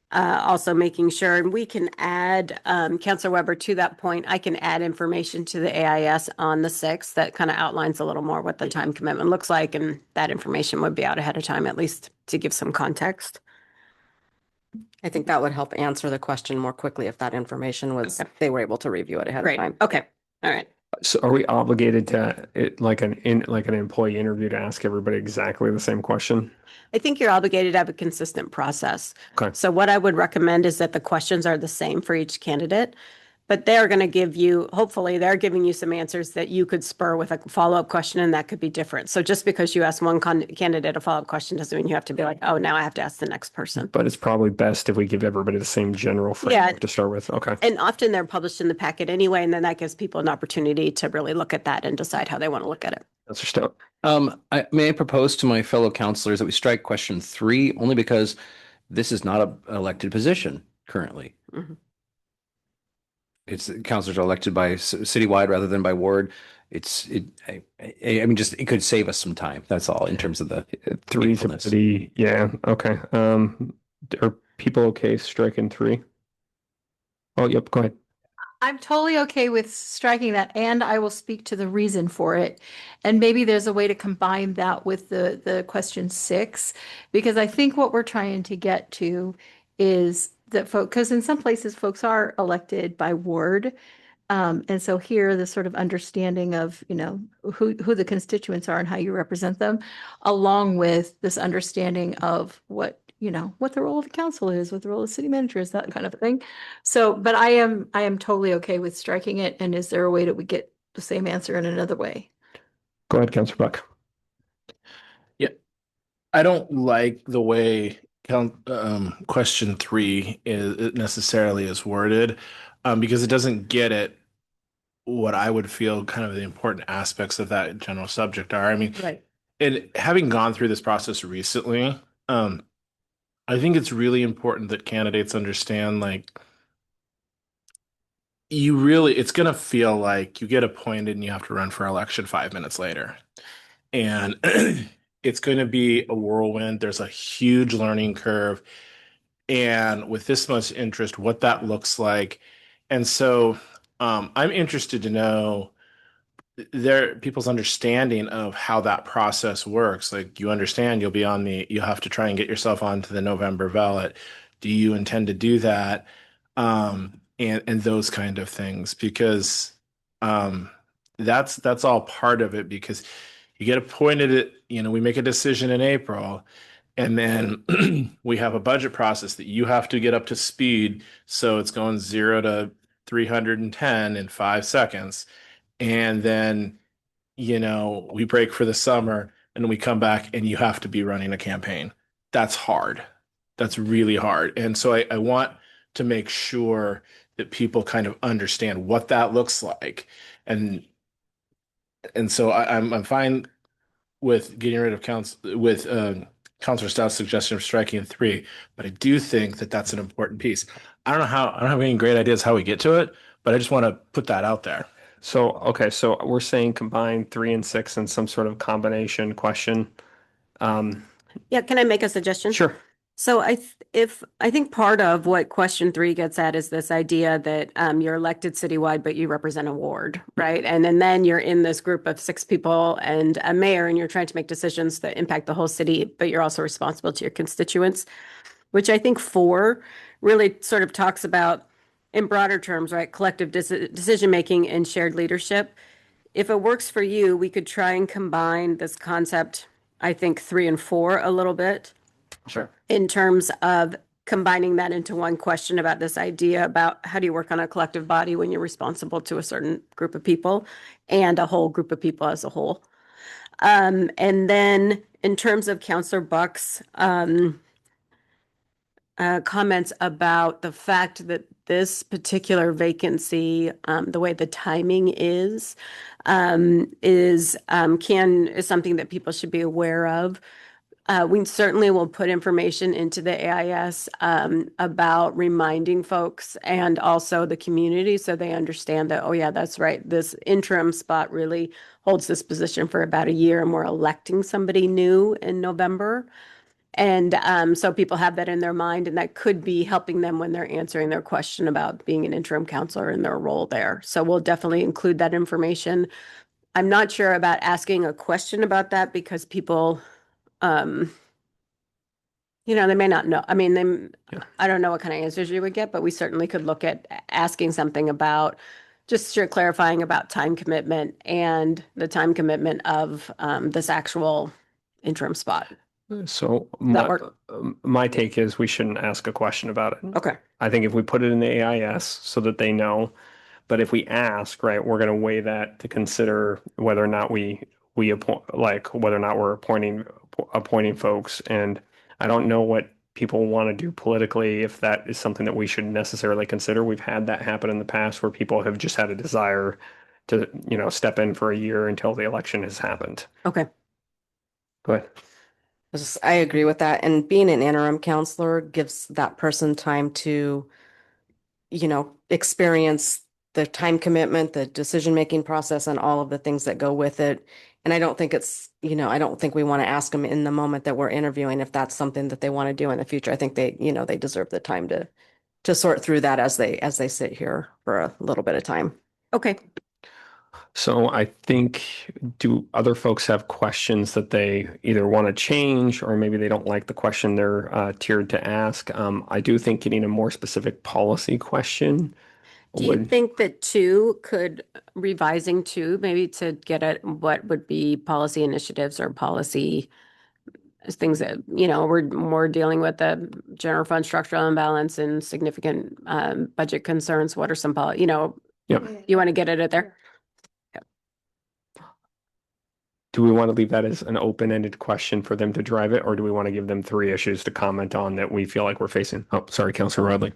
Speaker 9: Also making sure, and we can add, Counselor Weber, to that point, I can add information to the AIS on the 6th that kind of outlines a little more what the time commitment looks like, and that information would be out ahead of time, at least to give some context.
Speaker 2: I think that would help answer the question more quickly if that information was, they were able to review it ahead of time.
Speaker 9: Okay. All right.
Speaker 1: So are we obligated to like an employee interview to ask everybody exactly the same question?
Speaker 9: I think you're obligated to have a consistent process.
Speaker 1: Okay.
Speaker 9: So what I would recommend is that the questions are the same for each candidate, but they're going to give you, hopefully they're giving you some answers that you could spur with a follow-up question, and that could be different. So just because you ask one candidate a follow-up question doesn't mean you have to be like, oh, now I have to ask the next person.
Speaker 1: But it's probably best if we give everybody the same general framework to start with. Okay.
Speaker 9: And often they're published in the packet anyway, and then that gives people an opportunity to really look at that and decide how they want to look at it.
Speaker 1: That's just it.
Speaker 7: May I propose to my fellow counselors that we strike question 3, only because this is not an elected position currently.
Speaker 9: Mm-hmm.
Speaker 7: It's counselors are elected by citywide rather than by ward. I mean, just it could save us some time. That's all in terms of the
Speaker 1: 3 is
Speaker 7: meaningfulness.
Speaker 1: pretty, yeah. Okay. Are people okay striking 3? Oh, yep. Go ahead.
Speaker 3: I'm totally okay with striking that, and I will speak to the reason for it. And maybe there's a way to combine that with the question 6, because I think what we're trying to get to is that because in some places folks are elected by ward. And so here, the sort of understanding of, who the constituents are and how you represent them, along with this understanding of what the role of the council is, what the role of city manager is, that kind of thing. So, but I am totally okay with striking it. And is there a way that we get the same answer in another way?
Speaker 1: Go ahead, Councilor Buck.
Speaker 5: Yeah, I don't like the way question 3 is necessarily is worded, because it doesn't get at what I would feel kind of the important aspects of that general subject are. I mean,
Speaker 9: Right.
Speaker 5: And having gone through this process recently, I think it's really important that candidates understand, it's going to feel like you get appointed and you have to run for election 5 minutes later. And it's going to be a whirlwind. There's a huge learning curve. And with this much interest, what that looks like. And so I'm interested to know people's understanding of how that process works. Like, you understand you'll have to try and get yourself onto the November ballot. Do you intend to do that? and those kind of things, because that's all part of it, because you get appointed at, we make a decision in April, and then we have a budget process that you have to get up to speed. So it's going 0 to 310 in 5 seconds. And then, we break for the summer and we come back and you have to be running a campaign. That's hard. That's really hard. And so I want to make sure that people kind of understand what that looks like. And so I'm fine with getting rid of Counselor Stout's suggestion of striking 3, but I do think that that's an important piece. I don't have any great ideas how we get to it, but I just want to put that out there.
Speaker 1: So, okay, so we're saying combine 3 and 6 in some sort of combination question.
Speaker 9: Yeah, can I make a suggestion?
Speaker 1: Sure.
Speaker 9: So I think part of what question 3 gets at is this idea that you're elected citywide, but you represent a ward, right? And then you're in this group of 6 people and a mayor, and you're trying to make decisions that impact the whole city, but you're also responsible to your constituents, which I think 4 really sort of talks about, in broader terms, right? Collective decision making and shared leadership. If it works for you, we could try and combine this concept, I think 3 and 4 a little bit.
Speaker 1: Sure.
Speaker 9: In terms of combining that into one question about this idea about how do you work on a collective body when you're responsible to a certain group of people and a whole group of people as a whole. And then in terms of Councillor Buck's comments about the fact that this particular vacancy, the way the timing is something that people should be aware of. We certainly will put information into the AIS about reminding folks and also the community so they understand that, oh yeah, that's right. This interim spot really holds this position for about a year, and we're electing somebody new in November. And so people have that in their mind, and that could be helping them when they're answering their question about being an interim counselor and their role there. So we'll definitely include that information. I'm not sure about asking a question about that because people, they may not know. I mean, I don't know what kind of answers you would get, but we certainly could look at asking something about just sure clarifying about time commitment and the time commitment of this actual interim spot.
Speaker 1: So
Speaker 9: that work?
Speaker 1: my take is we shouldn't ask a question about it.
Speaker 9: Okay.
Speaker 1: I think if we put it in the AIS so that they know, but if we ask, right, we're going to weigh that to consider whether or not we appoint, like whether or not we're appointing folks. And I don't know what people want to do politically, if that is something that we should necessarily consider. We've had that happen in the past where people have just had a desire to, step in for a year until the election has happened.
Speaker 9: Okay.
Speaker 1: Go ahead.
Speaker 2: I agree with that. And being an interim counselor gives that person time to, experience the time commitment, the decision-making process, and all of the things that go with it. And I don't think I don't think we want to ask them in the moment that we're interviewing if that's something that they want to do in the future. I think they deserve the time to sort through that as they sit here for a little bit of time.
Speaker 9: Okay.
Speaker 1: So I think, do other folks have questions that they either want to change or maybe they don't like the question they're tiered to ask? I do think getting a more specific policy question.
Speaker 9: Do you think that revising 2, maybe to get at what would be policy initiatives or policy things that, we're more dealing with the general fund structural imbalance and significant budget concerns. What are some,
Speaker 1: Yep.
Speaker 9: You want to get it at there?
Speaker 1: Do we want to leave that as an open-ended question for them to drive it, or do we want to give them 3 issues to comment on that we feel like we're facing? Oh, sorry, Councilor Rodley.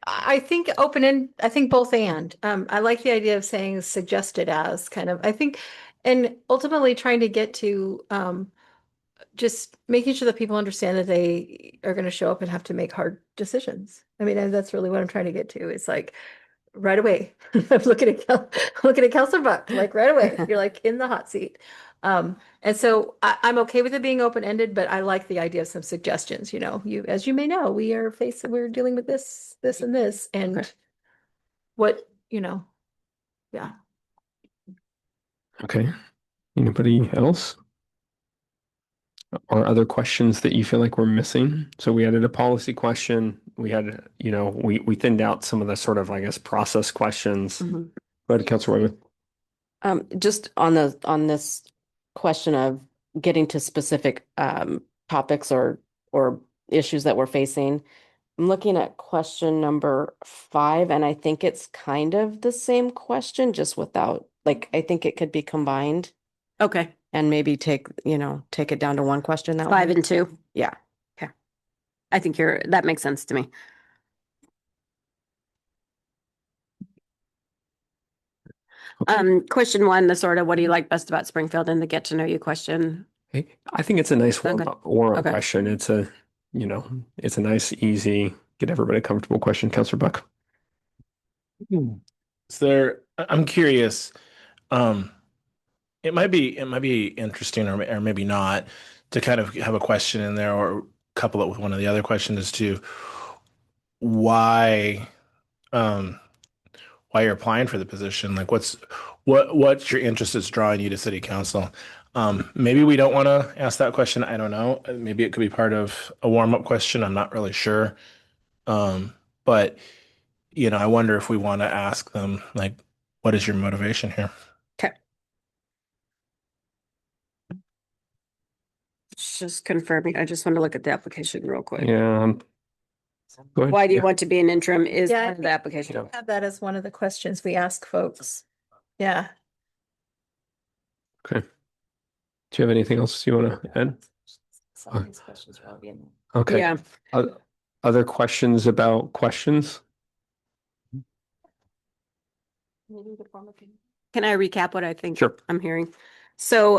Speaker 3: I think I think both and. I like the idea of saying suggested as kind of, I think, and ultimately trying to get to just making sure that people understand that they are going to show up and have to make hard decisions. I mean, and that's really what I'm trying to get to. It's like right away. I'm looking at Councilor Buck, like right away. You're like in the hot seat. And so I'm okay with it being open-ended, but I like the idea of some suggestions. As you may know, we're dealing with this, and this, and
Speaker 1: Okay.
Speaker 3: what, yeah.
Speaker 1: Okay. Anybody else? Or other questions that you feel like we're missing? So we added a policy question. We had, we thinned out some of the sort of, I guess, process questions.
Speaker 9: Mhm.
Speaker 1: Go ahead, Councilor Whitman.
Speaker 2: Just on this question of getting to specific topics or issues that we're facing. I'm looking at question number 5, and I think it's kind of the same question, just without, like, I think it could be combined
Speaker 9: Okay,
Speaker 2: and maybe take it down to one question that
Speaker 9: 5
Speaker 2: way.
Speaker 9: and 2.
Speaker 2: Yeah.
Speaker 9: Okay. I think that makes sense to me. Question 1, the sort of what do you like best about Springfield, and the get to know you question.
Speaker 1: Hey, I think it's a nice
Speaker 9: Okay.
Speaker 1: warm-up
Speaker 9: Okay.
Speaker 1: question. It's it's a nice, easy, get everybody comfortable question. Councilor Buck.
Speaker 5: I'm curious. It might be interesting or maybe not to kind of have a question in there or couple it with one of the other questions as to why you're applying for the position. Like what's your interest that's drawing you to city council? Maybe we don't want to ask that question. I don't know. Maybe it could be part of a warm-up question. I'm not really sure. But I wonder if we want to ask them, like, what is your motivation here?
Speaker 9: Okay. Just confirming. I just want to look at the application real quick.
Speaker 1: Yeah. Go ahead.
Speaker 9: Why do you
Speaker 1: Yeah.
Speaker 9: want to be an interim is
Speaker 3: Yeah, I
Speaker 9: part of the application.
Speaker 1: Yeah.
Speaker 3: Have that as one of the questions we ask folks. Yeah.
Speaker 1: Okay. Do you have anything else you want to add?
Speaker 2: Some of these questions are already in there.
Speaker 1: Okay.
Speaker 9: Yeah.
Speaker 1: Other questions about questions?
Speaker 9: Can I recap what I think
Speaker 1: Sure.
Speaker 9: I'm hearing? So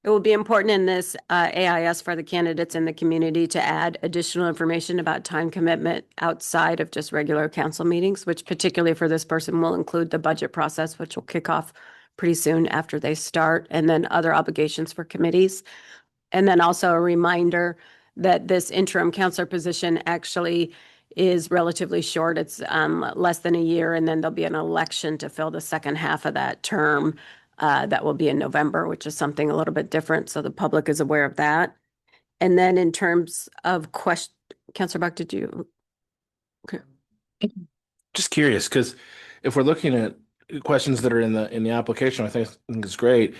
Speaker 9: it will be important in this AIS for the candidates in the community to add additional information about time commitment outside of just regular council meetings, which particularly for this person will include the budget process, which will kick off pretty soon after they start, and then other obligations for committees. And then also a reminder that this interim counselor position actually is relatively short. It's less than a year, and then there'll be an election to fill the second half of that term. That will be in November, which is something a little bit different, so the public is aware of that. And then in terms of Councilor Buck, did you? Okay.
Speaker 5: Just curious, because if we're looking at questions that are in the application, I think it's great.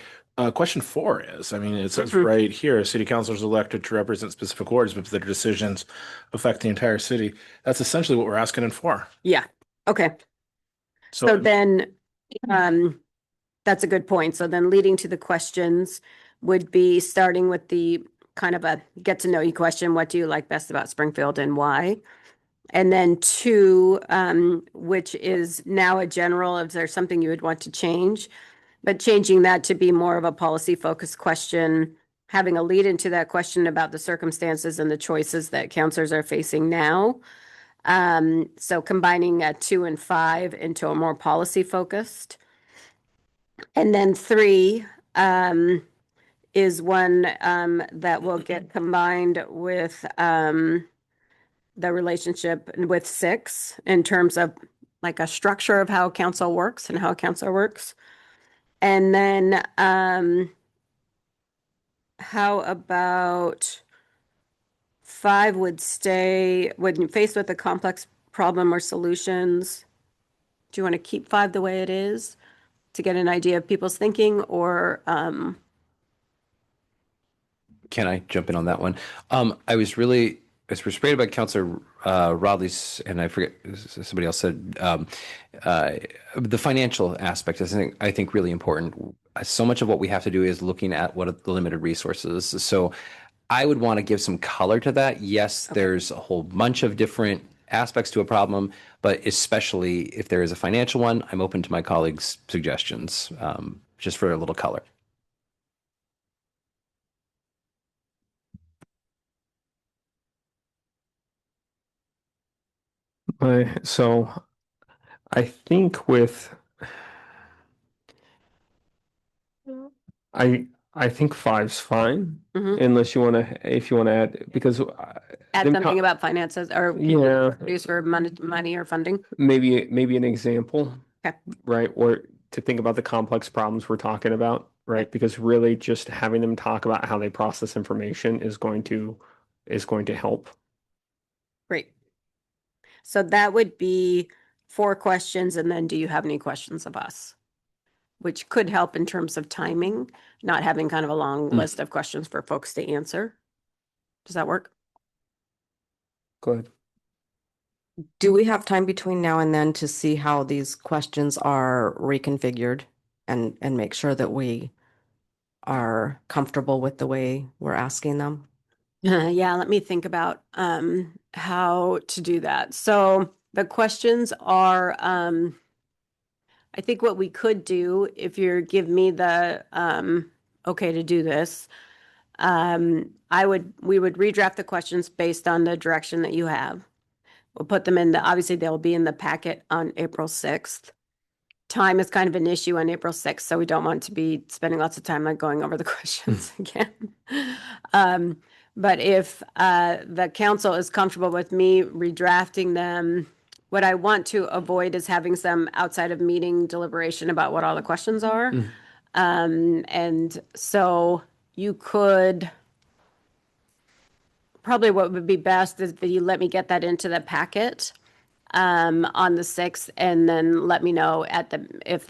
Speaker 5: Question 4 is, it says right here, city councilors elected to represent specific wards, but their decisions affect the entire city. That's essentially what we're asking in 4.
Speaker 9: Yeah, okay. So then, that's a good point. So then leading to the questions would be starting with the kind of a get to know you question. What do you like best about Springfield and why? And then 2, which is now a general, if there's something you would want to change, but changing that to be more of a policy focused question, having a lead into that question about the circumstances and the choices that counselors are facing now. So combining 2 and 5 into a more policy focused. And then 3 is one that will get combined with the relationship with 6 in terms of like a structure of how council works and how council works. And then how about 5 would stay when faced with a complex problem or solutions? Do you want to keep 5 the way it is to get an idea of people's thinking, or
Speaker 7: Can I jump in on that one? I was persuaded by Councilor Rodley's, and I forget, somebody else said, the financial aspect is, I think, really important. So much of what we have to do is looking at what are the limited resources. So I would want to give some color to that. Yes, there's a whole bunch of different aspects to a problem, but especially if there is a financial one, I'm open to my colleagues' suggestions, just for a little color.
Speaker 1: So I think I think 5's fine,
Speaker 9: Mhm.
Speaker 1: unless if you want to add, because
Speaker 9: add
Speaker 1: them
Speaker 9: something
Speaker 1: co-
Speaker 9: about finances or
Speaker 1: yeah,
Speaker 9: produce for money or funding?
Speaker 1: maybe an example,
Speaker 9: Okay.
Speaker 1: right? Or to think about the complex problems we're talking about, right? Because really just having them talk about how they process information is going to help.
Speaker 9: Great. So that would be 4 questions, and then do you have any questions of us? Which could help in terms of timing, not having kind of a long list of questions for folks to answer. Does that work?
Speaker 1: Good.
Speaker 2: Do we have time between now and then to see how these questions are reconfigured and make sure that we are comfortable with the way we're asking them?
Speaker 9: Yeah, let me think about how to do that. So the questions are I think what we could do, if you give me the okay to do this, we would redraft the questions based on the direction that you have. We'll put them in obviously they'll be in the packet on April 6th. Time is kind of an issue on April 6th, so we don't want to be spending lots of time like going over the questions again. But if the council is comfortable with me redrafting them, what I want to avoid is having some outside of meeting deliberation about what all the questions are. And so you could, probably what would be best is that you let me get that into the packet on the 6th, and then let me know if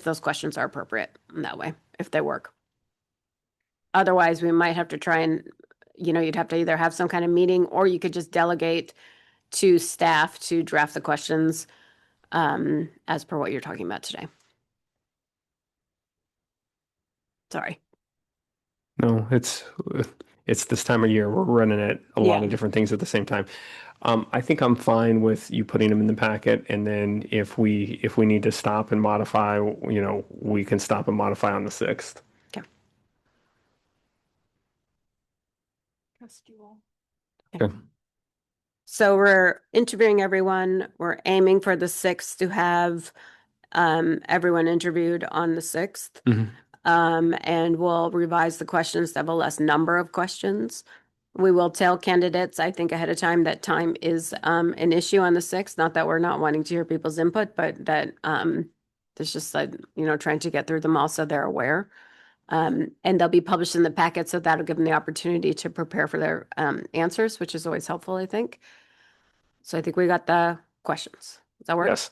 Speaker 9: those questions are appropriate in that way, if they work. Otherwise, we might have to try and, you'd have to either have some kind of meeting, or you could just delegate to staff to draft the questions as per what you're talking about today. Sorry.
Speaker 1: No, it's this time of year. We're running at a lot
Speaker 9: Yeah.
Speaker 1: of different things at the same time. I think I'm fine with you putting them in the packet, and then if we need to stop and modify, we can stop and modify on the 6th.
Speaker 3: Trust you all.
Speaker 1: Okay.
Speaker 9: So we're interviewing everyone. We're aiming for the 6th to have everyone interviewed on the 6th. And we'll revise the questions to have a less number of questions. We will tell candidates, I think, ahead of time that time is an issue on the 6th. Not that we're not wanting to hear people's input, but that there's just trying to get through them all so they're aware. And they'll be published in the packet, so that'll give them the opportunity to prepare for their answers, which is always helpful, I think. So I think we got the questions. Does that work?
Speaker 1: Yes.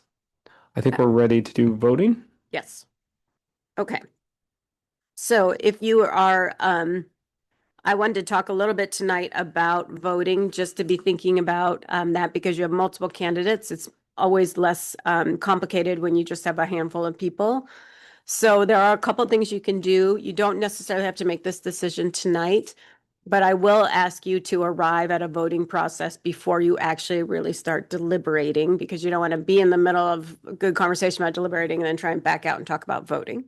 Speaker 1: I think we're ready to do voting.
Speaker 9: Yes. Okay. So if you are, I wanted to talk a little bit tonight about voting, just to be thinking about that, because you have multiple candidates. It's always less complicated when you just have a handful of people. So there are a couple things you can do. You don't necessarily have to make this decision tonight, but I will ask you to arrive at a voting process before you actually really start deliberating, because you don't want to be in the middle of a good conversation about deliberating and then try and back out and talk about voting.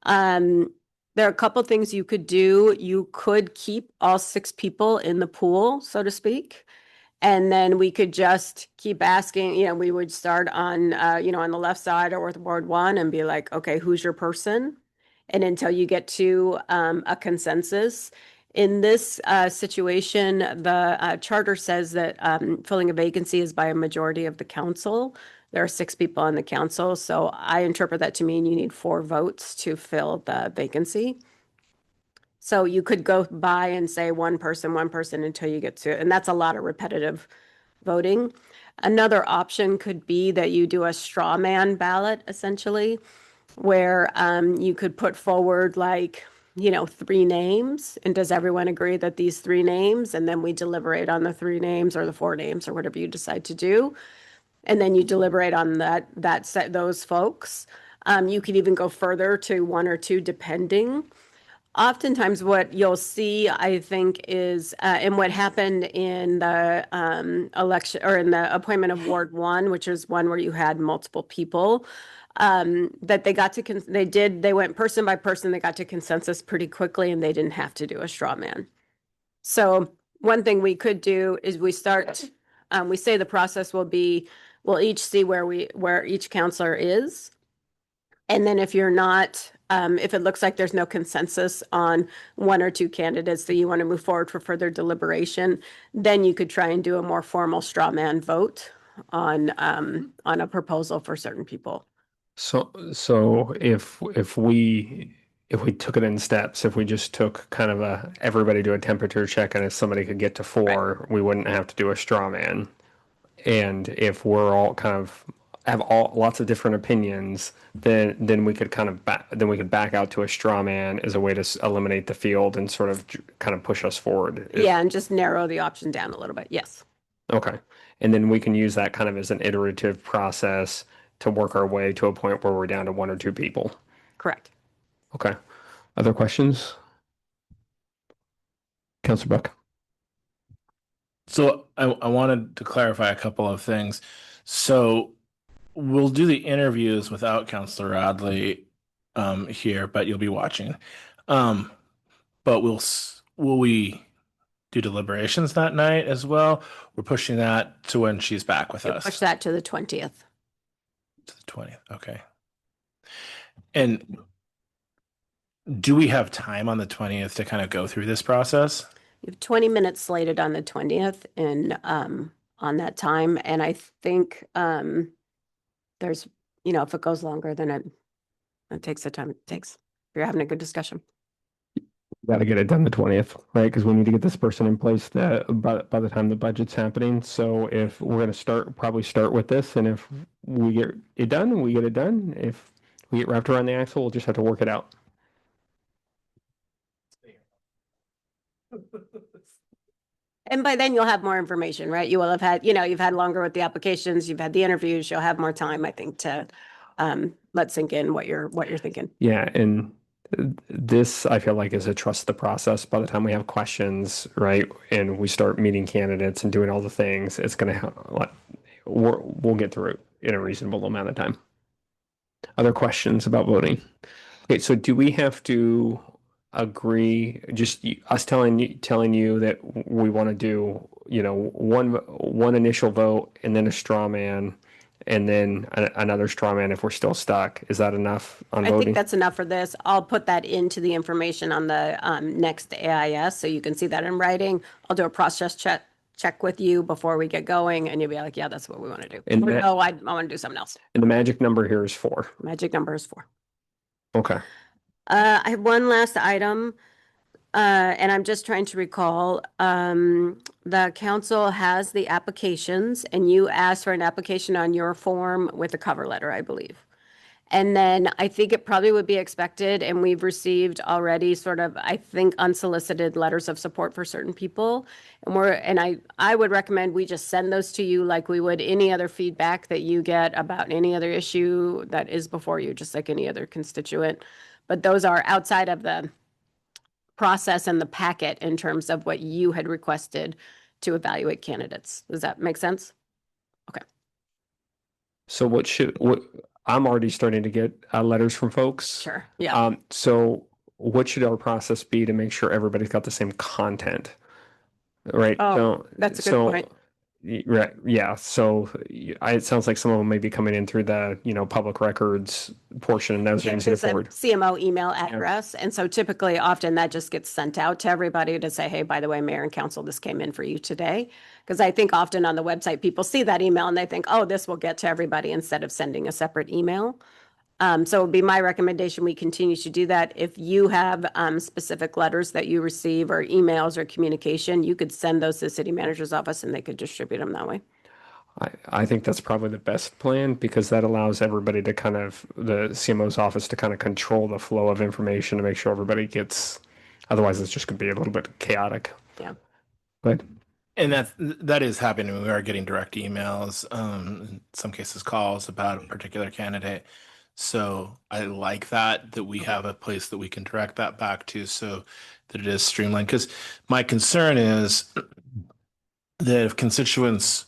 Speaker 9: There are a couple things you could do. You could keep all 6 people in the pool, so to speak. And then we could just keep asking, we would start on, on the left side or with Ward 1 and be like, okay, who's your person? And until you get to a consensus. In this situation, the charter says that filling a vacancy is by a majority of the council. There are 6 people on the council, so I interpret that to mean you need 4 votes to fill the vacancy. So you could go by and say one person until you get to it. And that's a lot of repetitive voting. Another option could be that you do a straw man ballot, essentially, where you could put forward 3 names. And does everyone agree that these 3 names? And then we deliberate on the 3 names or the 4 names or whatever you decide to do. And then you deliberate on those folks. You could even go further to 1 or 2, depending. Oftentimes what you'll see, I think, is, and what happened in the election or in the appointment of Ward 1, which is one where you had multiple people, that they got to, they went person by person, they got to consensus pretty quickly, and they didn't have to do a straw man. So one thing we could do is we say the process will be, we'll each see where each counselor is. And then if you're not, if it looks like there's no consensus on 1 or 2 candidates that you want to move forward for further deliberation, then you could try and do a more formal straw man vote on a proposal for certain people.
Speaker 1: So if we if we took it in steps, if we just took kind of everybody do a temperature check, and if somebody could get to 4, we wouldn't have to do a straw man. And if we're all kind of have lots of different opinions, then we could kind of back out to a straw man as a way to eliminate the field and sort of kind of push us forward.
Speaker 9: Yeah, and just narrow the option down a little bit. Yes.
Speaker 1: Okay. And then we can use that kind of as an iterative process to work our way to a point where we're down to 1 or 2 people.
Speaker 9: Correct.
Speaker 1: Okay. Other questions? Councilor Buck.
Speaker 5: So I wanted to clarify a couple of things. So we'll do the interviews without Councilor Radley here, but you'll be watching. But will we do deliberations that night as well? We're pushing that to when she's back with us.
Speaker 9: Push that to the 20th.
Speaker 5: To the 20th. Okay. And do we have time on the 20th to kind of go through this process?
Speaker 9: You have 20 minutes slated on the 20th and on that time. And I think there's, if it goes longer, then it takes the time it takes. If you're having a good discussion.
Speaker 1: Got to get it done the 20th, right? Because we need to get this person in place by the time the budget's happening. So if we're going to probably start with this, and if we get it done, we get it done. If we get wrapped around the axle, we'll just have to work it out.
Speaker 9: And by then you'll have more information, right? You will have had, you've had longer with the applications, you've had the interviews, you'll have more time, I think, to let sink in what you're thinking.
Speaker 1: Yeah, and this I feel like is a trust the process. By the time we have questions, right, and we start meeting candidates and doing all the things, it's going to we'll get through it in a reasonable amount of time. Other questions about voting? Okay, so do we have to agree, just us telling you that we want to do, one initial vote and then a straw man and then another straw man if we're still stuck? Is that enough on
Speaker 9: I
Speaker 1: voting?
Speaker 9: think that's enough for this. I'll put that into the information on the next AIS so you can see that in writing. I'll do a process check with you before we get going, and you'll be like, yeah, that's what we want to do.
Speaker 1: And
Speaker 9: Or, no, I want to do something else.
Speaker 1: And the magic number here is 4.
Speaker 9: Magic number is 4.
Speaker 1: Okay.
Speaker 9: I have one last item, and I'm just trying to recall. The council has the applications, and you asked for an application on your form with a cover letter, I believe. And then I think it probably would be expected, and we've received already sort of, I think, unsolicited letters of support for certain people. And I would recommend we just send those to you like we would any other feedback that you get about any other issue that is before you, just like any other constituent. But those are outside of the process and the packet in terms of what you had requested to evaluate candidates. Does that make sense? Okay.
Speaker 1: So I'm already starting to get letters from folks.
Speaker 9: Sure. Yeah.
Speaker 1: So what should our process be to make sure everybody's got the same content? Right.
Speaker 9: Oh, that's a good point.
Speaker 1: Right. Yeah. So it sounds like some of them may be coming in through the, public records portion, and those things
Speaker 9: There's a
Speaker 1: forward.
Speaker 9: CMO email address. And so typically, often that just gets sent out to everybody to say, hey, by the way, Mayor and Council, this came in for you today. Because I think often on the website, people see that email and they think, oh, this will get to everybody instead of sending a separate email. So it would be my recommendation we continue to do that. If you have specific letters that you receive or emails or communication, you could send those to the city manager's office and they could distribute them that way.
Speaker 1: I think that's probably the best plan, because that allows everybody to the CMO's office to kind of control the flow of information to make sure everybody gets, otherwise it's just going to be a little bit chaotic.
Speaker 9: Yeah.
Speaker 1: But
Speaker 5: And that is happening. We are getting direct emails, in some cases calls about a particular candidate. So I like that we have a place that we can direct that back to so that it is streamlined. Because my concern is that if constituents,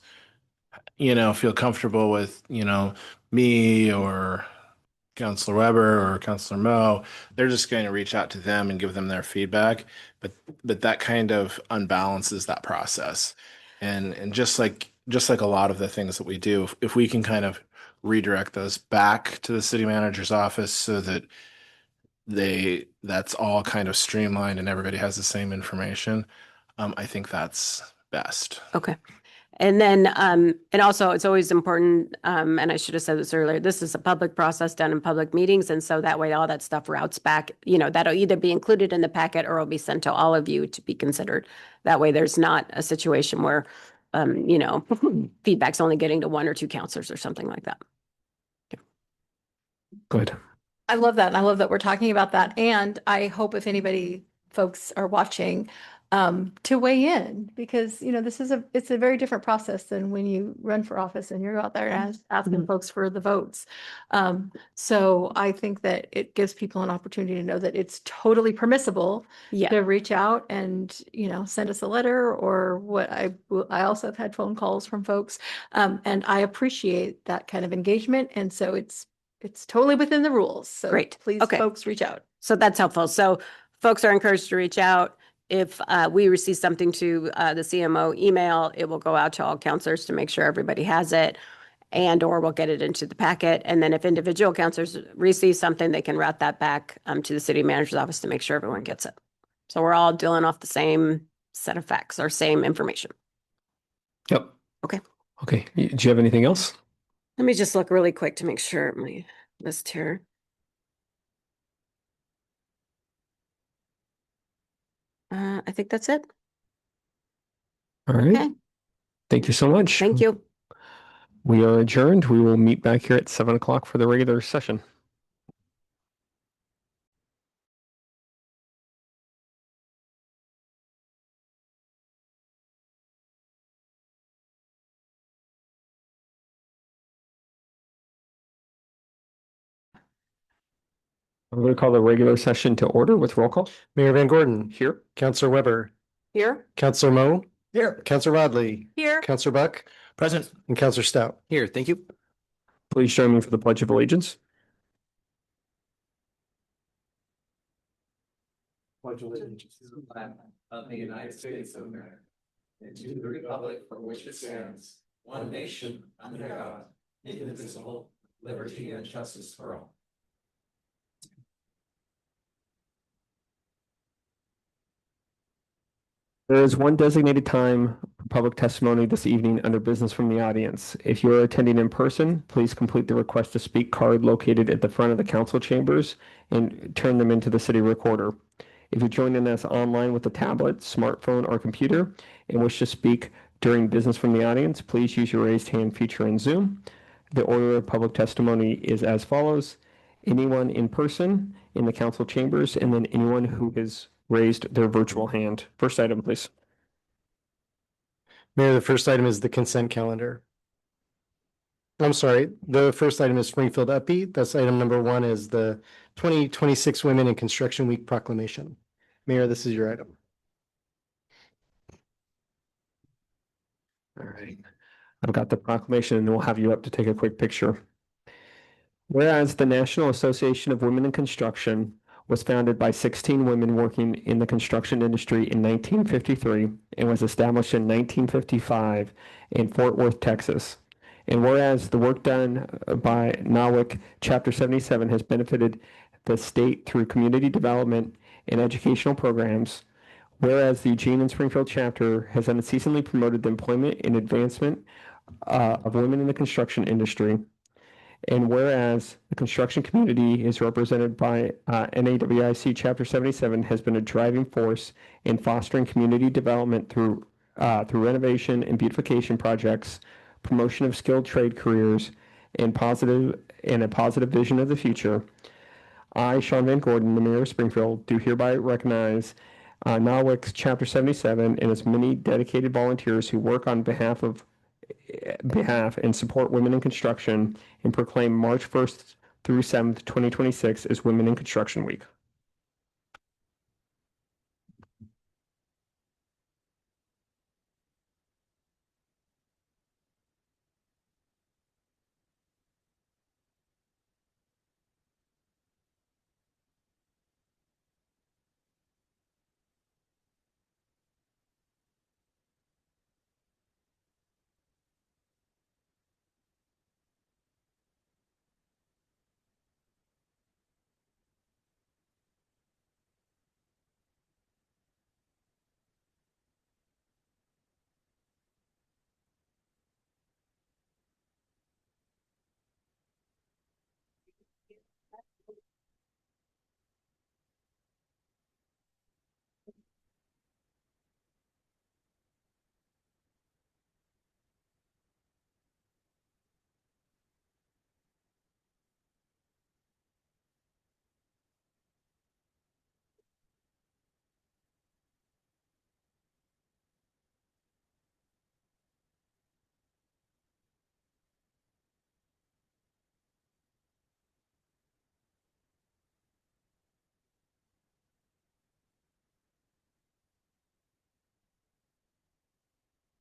Speaker 5: feel comfortable with, me or Councilor Weber or Councilor Moe, they're just going to reach out to them and give them their feedback. But that kind of unbalances that process. And just like a lot of the things that we do, if we can kind of redirect those back to the city manager's office so that that's all kind of streamlined and everybody has the same information, I think that's best.
Speaker 9: Okay. And then, and also it's always important, and I should have said this earlier, this is a public process done in public meetings. And so that way all that stuff routes back, that'll either be included in the packet or it'll be sent to all of you to be considered. That way there's not a situation where, feedback's only getting to one or two counselors or something like that.
Speaker 1: Good.
Speaker 3: I love that. And I love that we're talking about that. And I hope if anybody, folks are watching, to weigh in because, it's a very different process than when you run for office and you're out there asking folks for the votes. So I think that it gives people an opportunity to know that it's totally permissible
Speaker 9: Yeah.
Speaker 3: to reach out and, send us a letter or what I also have had phone calls from folks. And I appreciate that kind of engagement. And so it's totally within the rules. So
Speaker 9: Great.
Speaker 3: please,
Speaker 9: Okay.
Speaker 3: folks, reach out.
Speaker 9: So that's helpful. So folks are encouraged to reach out. If we receive something to the CMO email, it will go out to all counselors to make sure everybody has it or we'll get it into the packet. And then if individual counselors receive something, they can route that back to the city manager's office to make sure everyone gets it. So we're all dealing off the same set of facts or same information.
Speaker 1: Yep.
Speaker 9: Okay.
Speaker 1: Okay. Do you have anything else?
Speaker 9: Let me just look really quick to make sure my list here. I think that's it.
Speaker 1: All right.
Speaker 9: Okay.
Speaker 1: Thank you so much.
Speaker 9: Thank you.
Speaker 1: We are adjourned. We will meet back here at 7 o'clock for the regular session. I'm going to call the regular session to order with roll call.
Speaker 11: Mayor Van Gordon,
Speaker 1: Here.
Speaker 11: Counselor Weber,
Speaker 9: Here.
Speaker 11: Counselor Mo,
Speaker 8: Here.
Speaker 11: Counselor Rodley,
Speaker 9: Here.
Speaker 11: Counselor Buck,
Speaker 5: Present.
Speaker 11: and Counselor Stout.
Speaker 7: Here, thank you.
Speaker 1: Please join me for the Pledge of Allegiance.
Speaker 7: Pledge allegiance to the flag of the United States of America and to the republic for which it stands, one nation under God, indivisible, liberty and justice for all.
Speaker 1: There is one designated time for public testimony this evening under business from the audience. If you are attending in person, please complete the request to speak card located at the front of the council chambers and turn them into the city recorder. If you're joining us online with a tablet, smartphone, or computer and wish to speak during business from the audience, please use your raised hand feature in Zoom. The order of public testimony is as follows. Anyone in person in the council chambers, and then anyone who has raised their virtual hand. First item, please.
Speaker 11: Mayor, the first item is the consent calendar. I'm sorry, the first item is Springfield Upbeat. That's item number 1 is the 2026 Women in Construction Week proclamation. Mayor, this is your item.
Speaker 1: All right. I've got the proclamation and we'll have you up to take a quick picture. Whereas the National Association of Women in Construction was founded by 16 women working in the construction industry in 1953 and was established in 1955 in Fort Worth, Texas. And whereas the work done by NAWIC Chapter 77 has benefited the state through community development and educational programs, whereas the Eugene and Springfield chapter has unceasingly promoted the employment and advancement of women in the construction industry, and whereas the construction community is represented by NAWIC Chapter 77 has been a driving force in fostering community development through renovation and beautification projects, promotion of skilled trade careers, and a positive vision of the future. I, Sean Van Gordon, the Mayor of Springfield, do hereby recognize NAWIC Chapter 77 and its many dedicated volunteers who work on behalf and support women in construction and proclaim March 1st through 7th, 2026 as Women in Construction Week.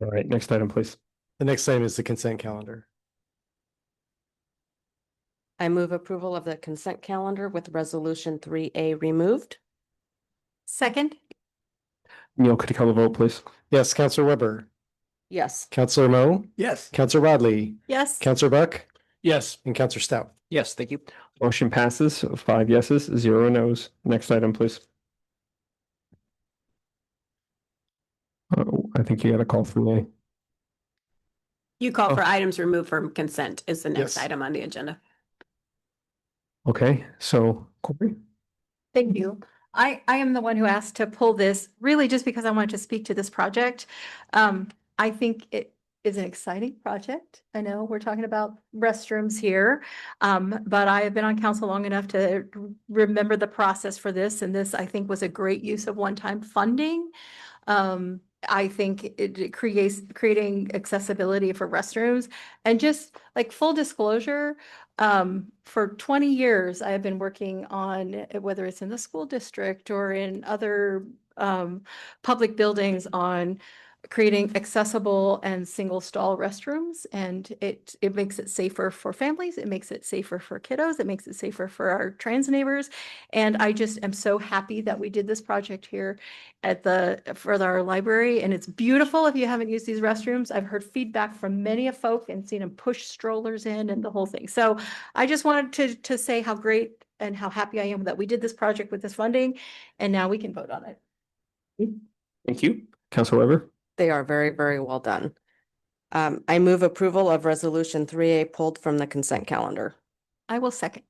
Speaker 1: All right, next item, please.
Speaker 11: The next item is the consent calendar.
Speaker 2: I move approval of the consent calendar with resolution 3A removed.
Speaker 3: Second?
Speaker 1: Neil, could you call the vote, please?
Speaker 11: Yes, Counselor Weber,
Speaker 2: Yes.
Speaker 11: Counselor Mo,
Speaker 8: Yes.
Speaker 11: Counselor Rodley,
Speaker 3: Yes.
Speaker 11: Counselor Buck,
Speaker 5: Yes.
Speaker 11: and Counselor Stout.
Speaker 7: Yes, thank you.
Speaker 1: Motion passes, 5 yeses, 0 nos. Next item, please. I think you got a call from me.
Speaker 9: You call for
Speaker 1: Oh.
Speaker 9: items removed from consent is the next
Speaker 11: Yes.
Speaker 9: item on the agenda.
Speaker 1: Okay, so Corey?
Speaker 3: Thank you. I am the one who asked to pull this really just because I wanted to speak to this project. I think it is an exciting project. I know we're talking about restrooms here. But I have been on council long enough to remember the process for this, and this I think was a great use of one-time funding. I think it creating accessibility for restrooms, and just like full disclosure, for 20 years, I have been working on, whether it's in the school district or in other public buildings, on creating accessible and single stall restrooms. And it makes it safer for families. It makes it safer for kiddos. It makes it safer for our trans neighbors. And I just am so happy that we did this project here for our library. And it's beautiful if you haven't used these restrooms. I've heard feedback from many folk and seen them push strollers in and the whole thing. So I just wanted to say how great and how happy I am that we did this project with this funding, and now we can vote on it.
Speaker 1: Thank you. Counselor Weber?
Speaker 2: They are very, very well done. I move approval of resolution 3A pulled from the consent calendar.
Speaker 3: I will second.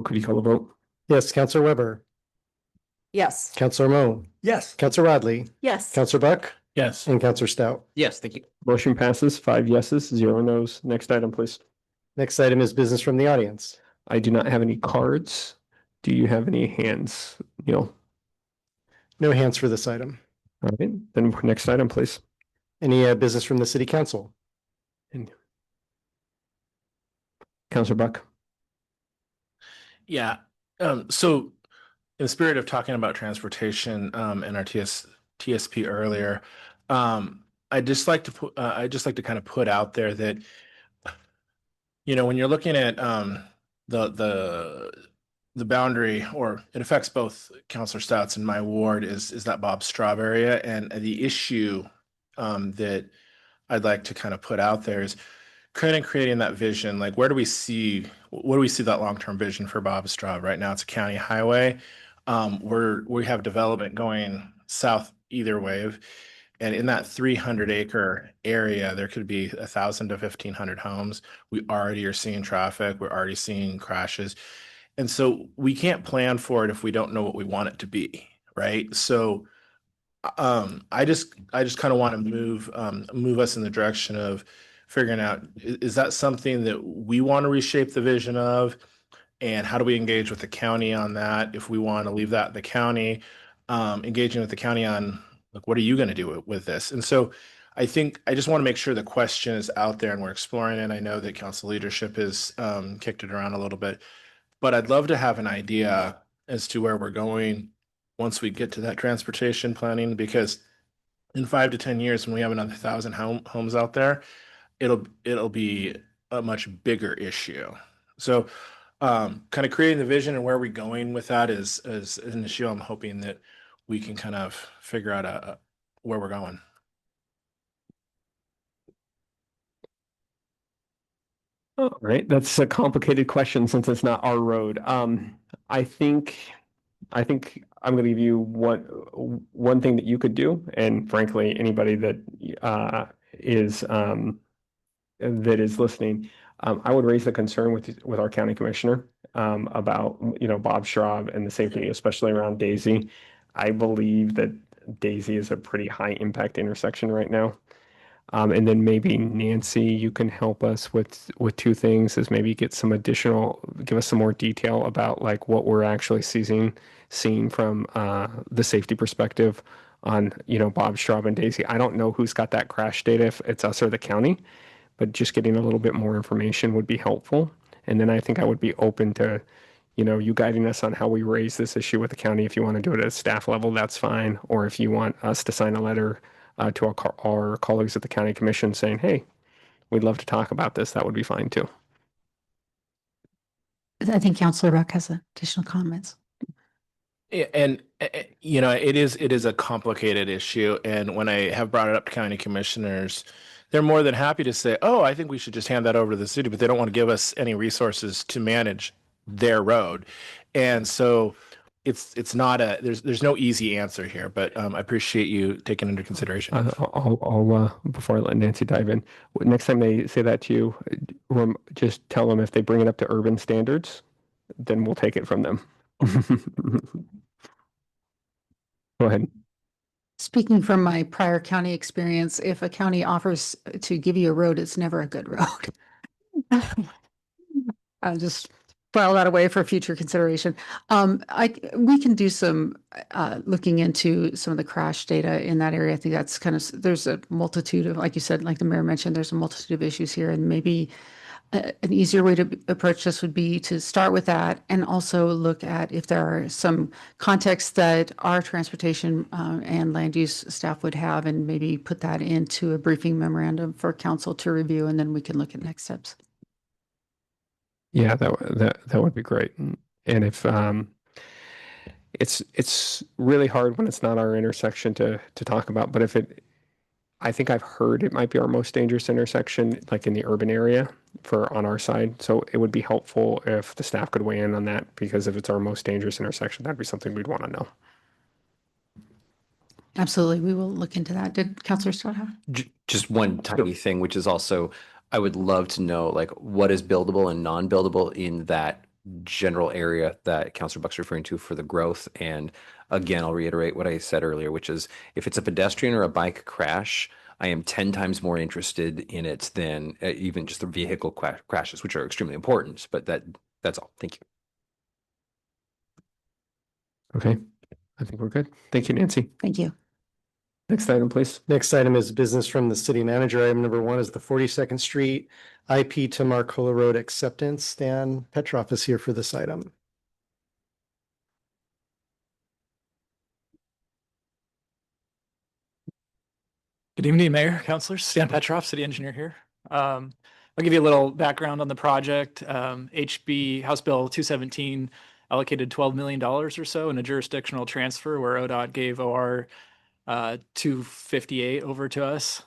Speaker 1: Could you call the vote?
Speaker 11: Yes, Counselor Weber,
Speaker 2: Yes.
Speaker 11: Counselor Mo,
Speaker 8: Yes.
Speaker 11: Counselor Rodley,
Speaker 3: Yes.
Speaker 11: Counselor Buck,
Speaker 5: Yes.
Speaker 11: and Counselor Stout.
Speaker 7: Yes, thank you.
Speaker 1: Motion passes, 5 yeses, 0 nos. Next item, please.
Speaker 11: Next item is business from the audience.
Speaker 1: I do not have any cards. Do you have any hands, Neil?
Speaker 11: No hands for this item.
Speaker 1: All right, then next item, please.
Speaker 11: Any business from the city council?
Speaker 1: And Counselor Buck?
Speaker 5: Yeah. So in the spirit of talking about transportation, and our TSP earlier, I just like to kind of put out there that, when you're looking at the boundary, or it affects both Counselor Stouts and my ward, is that Bob Straub area. And the issue that I'd like to kind of put out there is creating that vision. Like, what do we see that long-term vision for Bob Straub? Right now it's a county highway. We have development going south either way. And in that 300-acre area, there could be 1,000 to 1,500 homes. We already are seeing traffic. We're already seeing crashes. And so we can't plan for it if we don't know what we want it to be, right? So I just kind of want to move us in the direction of figuring out, is that something that we want to reshape the vision of? And how do we engage with the county on that? If we want to leave that the county, engaging with the county on, like, what are you going to do with this? And so I think I just want to make sure the question is out there and we're exploring it. I know that council leadership has kicked it around a little bit, but I'd love to have an idea as to where we're going once we get to that transportation planning, because in 5 to 10 years, when we have another 1,000 homes out there, it'll be a much bigger issue. So kind of creating the vision and where we're going with that is an issue. I'm hoping that we can kind of figure out where we're going.
Speaker 1: All right, that's a complicated question since it's not our road. I think I'm going to give you one thing that you could do, and frankly, anybody that is listening, I would raise the concern with our county commissioner about Bob Straub and the safety, especially around Daisy. I believe that Daisy is a pretty high impact intersection right now. And then maybe Nancy, you can help us with 2 things, is maybe give us some more detail about like what we're actually seeing from the safety perspective on, Bob Straub and Daisy. I don't know who's got that crash data, if it's us or the county, but just getting a little bit more information would be helpful. And then I think I would be open to, you guiding us on how we raise this issue with the county. If you want to do it at a staff level, that's fine. Or if you want us to sign a letter to our colleagues at the county commission saying, hey, we'd love to talk about this, that would be fine too.
Speaker 10: I think Counselor Buck has additional comments.
Speaker 5: And you know, it is a complicated issue. And when I have brought it up to county commissioners, they're more than happy to say, oh, I think we should just hand that over to the city, but they don't want to give us any resources to manage their road. And so it's not there's no easy answer here, but I appreciate you taking into consideration.
Speaker 1: I'll before I let Nancy dive in, next time they say that to you, just tell them if they bring it up to urban standards, then we'll take it from them. Go ahead.
Speaker 10: Speaking from my prior county experience, if a county offers to give you a road, it's never a good road. I'll just file that away for future consideration. We can do some looking into some of the crash data in that area. I think that's kind of, there's a multitude of, like you said, like the mayor mentioned, there's a multitude of issues here, and maybe an easier way to approach this would be to start with that and also look at if there are some contexts that our transportation and land use staff would have, and maybe put that into a briefing memorandum for council to review, and then we can look at next steps.
Speaker 1: Yeah, that would be great. And if it's really hard when it's not our intersection to talk about, but if I think I've heard it might be our most dangerous intersection, like in the urban area on our side. So it would be helpful if the staff could weigh in on that, because if it's our most dangerous intersection, that'd be something we'd want to know.
Speaker 10: Absolutely. We will look into that. Did Councilor Stott have?
Speaker 7: Just one tiny thing, which is also, I would love to know, like, what is buildable and non-buildable in that general area that Councilor Buck's referring to for the growth. And again, I'll reiterate what I said earlier, which is if it's a pedestrian or a bike crash, I am 10 times more interested in it than even just the vehicle crashes, which are extremely important. But that's all. Thank you.
Speaker 1: Okay, I think we're good. Thank you, Nancy.
Speaker 10: Thank you.
Speaker 1: Next item, please.
Speaker 11: Next item is business from the city manager. Item number 1 is the 42nd Street IP to Marcola Road acceptance. Stan Petroff is here for this item.
Speaker 12: Good evening, Mayor, Councilors. Stan Petroff, City Engineer here. I'll give you a little background on the project. HB House Bill 217 allocated $12 million or so in a jurisdictional transfer where ODOT gave OR 258 over to us.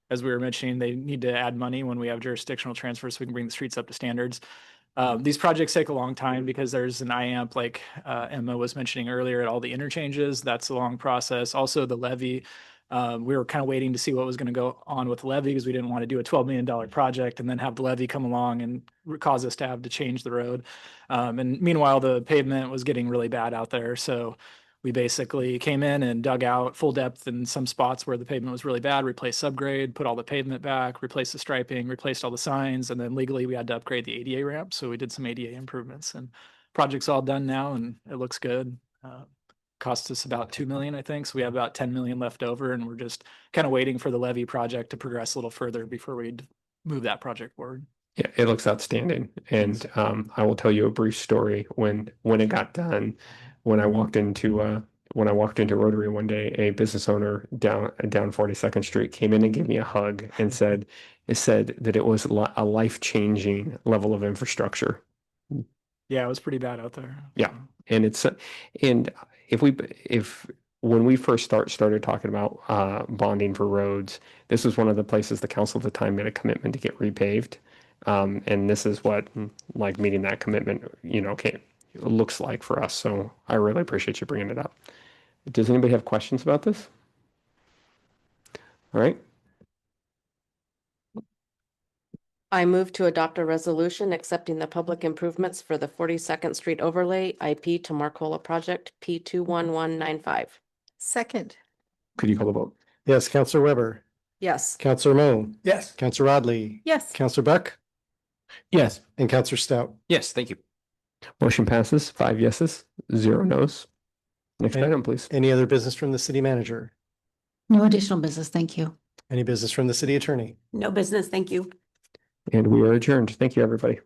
Speaker 12: As we were mentioning, they need to add money when we have jurisdictional transfers so we can bring the streets up to standards. These projects take a long time because there's an IAMP, like Emma was mentioning earlier, at all the interchanges. That's a long process. Also, the levy. We were kind of waiting to see what was going to go on with the levy because we didn't want to do a $12 million project and then have the levy come along and cause us to have to change the road. And meanwhile, the pavement was getting really bad out there. So we basically came in and dug out full depth in some spots where the pavement was really bad, replaced subgrade, put all the pavement back, replaced the striping, replaced all the signs, and then legally we had to upgrade the ADA ramp. So we did some ADA improvements, and project's all done now and it looks good. Cost us about $2 million, I think. So we have about $10 million left over, and we're just kind of waiting for the levy project to progress a little further before we move that project forward.
Speaker 1: Yeah, it looks outstanding. And I will tell you a brief story. When it got done, when I walked into Rotary one day, a business owner down 42nd Street came in and gave me a hug and said that it was a life-changing level of infrastructure.
Speaker 12: Yeah, it was pretty bad out there.
Speaker 1: Yeah, and when we first started talking about bonding for roads, this was one of the places the council at the time made a commitment to get repaved. And this is what like meeting that commitment, looks like for us. So I really appreciate you bringing it up. Does anybody have questions about this? All right.
Speaker 2: I move to adopt a resolution accepting the public improvements for the 42nd Street overlay IP to Marcola project P21195.
Speaker 3: Second.
Speaker 1: Could you call the vote?
Speaker 11: Yes, Councilor Weber,
Speaker 2: Yes.
Speaker 11: Councilor Mo,
Speaker 8: Yes.
Speaker 11: Councilor Rodley,
Speaker 3: Yes.
Speaker 11: Councilor Buck,
Speaker 5: Yes.
Speaker 11: and Councilor Stout.
Speaker 7: Yes, thank you.
Speaker 1: Motion passes, 5 yeses, 0 nos. Next
Speaker 11: Okay.
Speaker 1: item, please.
Speaker 11: Any other business from the city manager?
Speaker 10: No additional business. Thank you.
Speaker 11: Any business from the city attorney?
Speaker 9: No business, thank you.
Speaker 1: And we are adjourned. Thank you, everybody.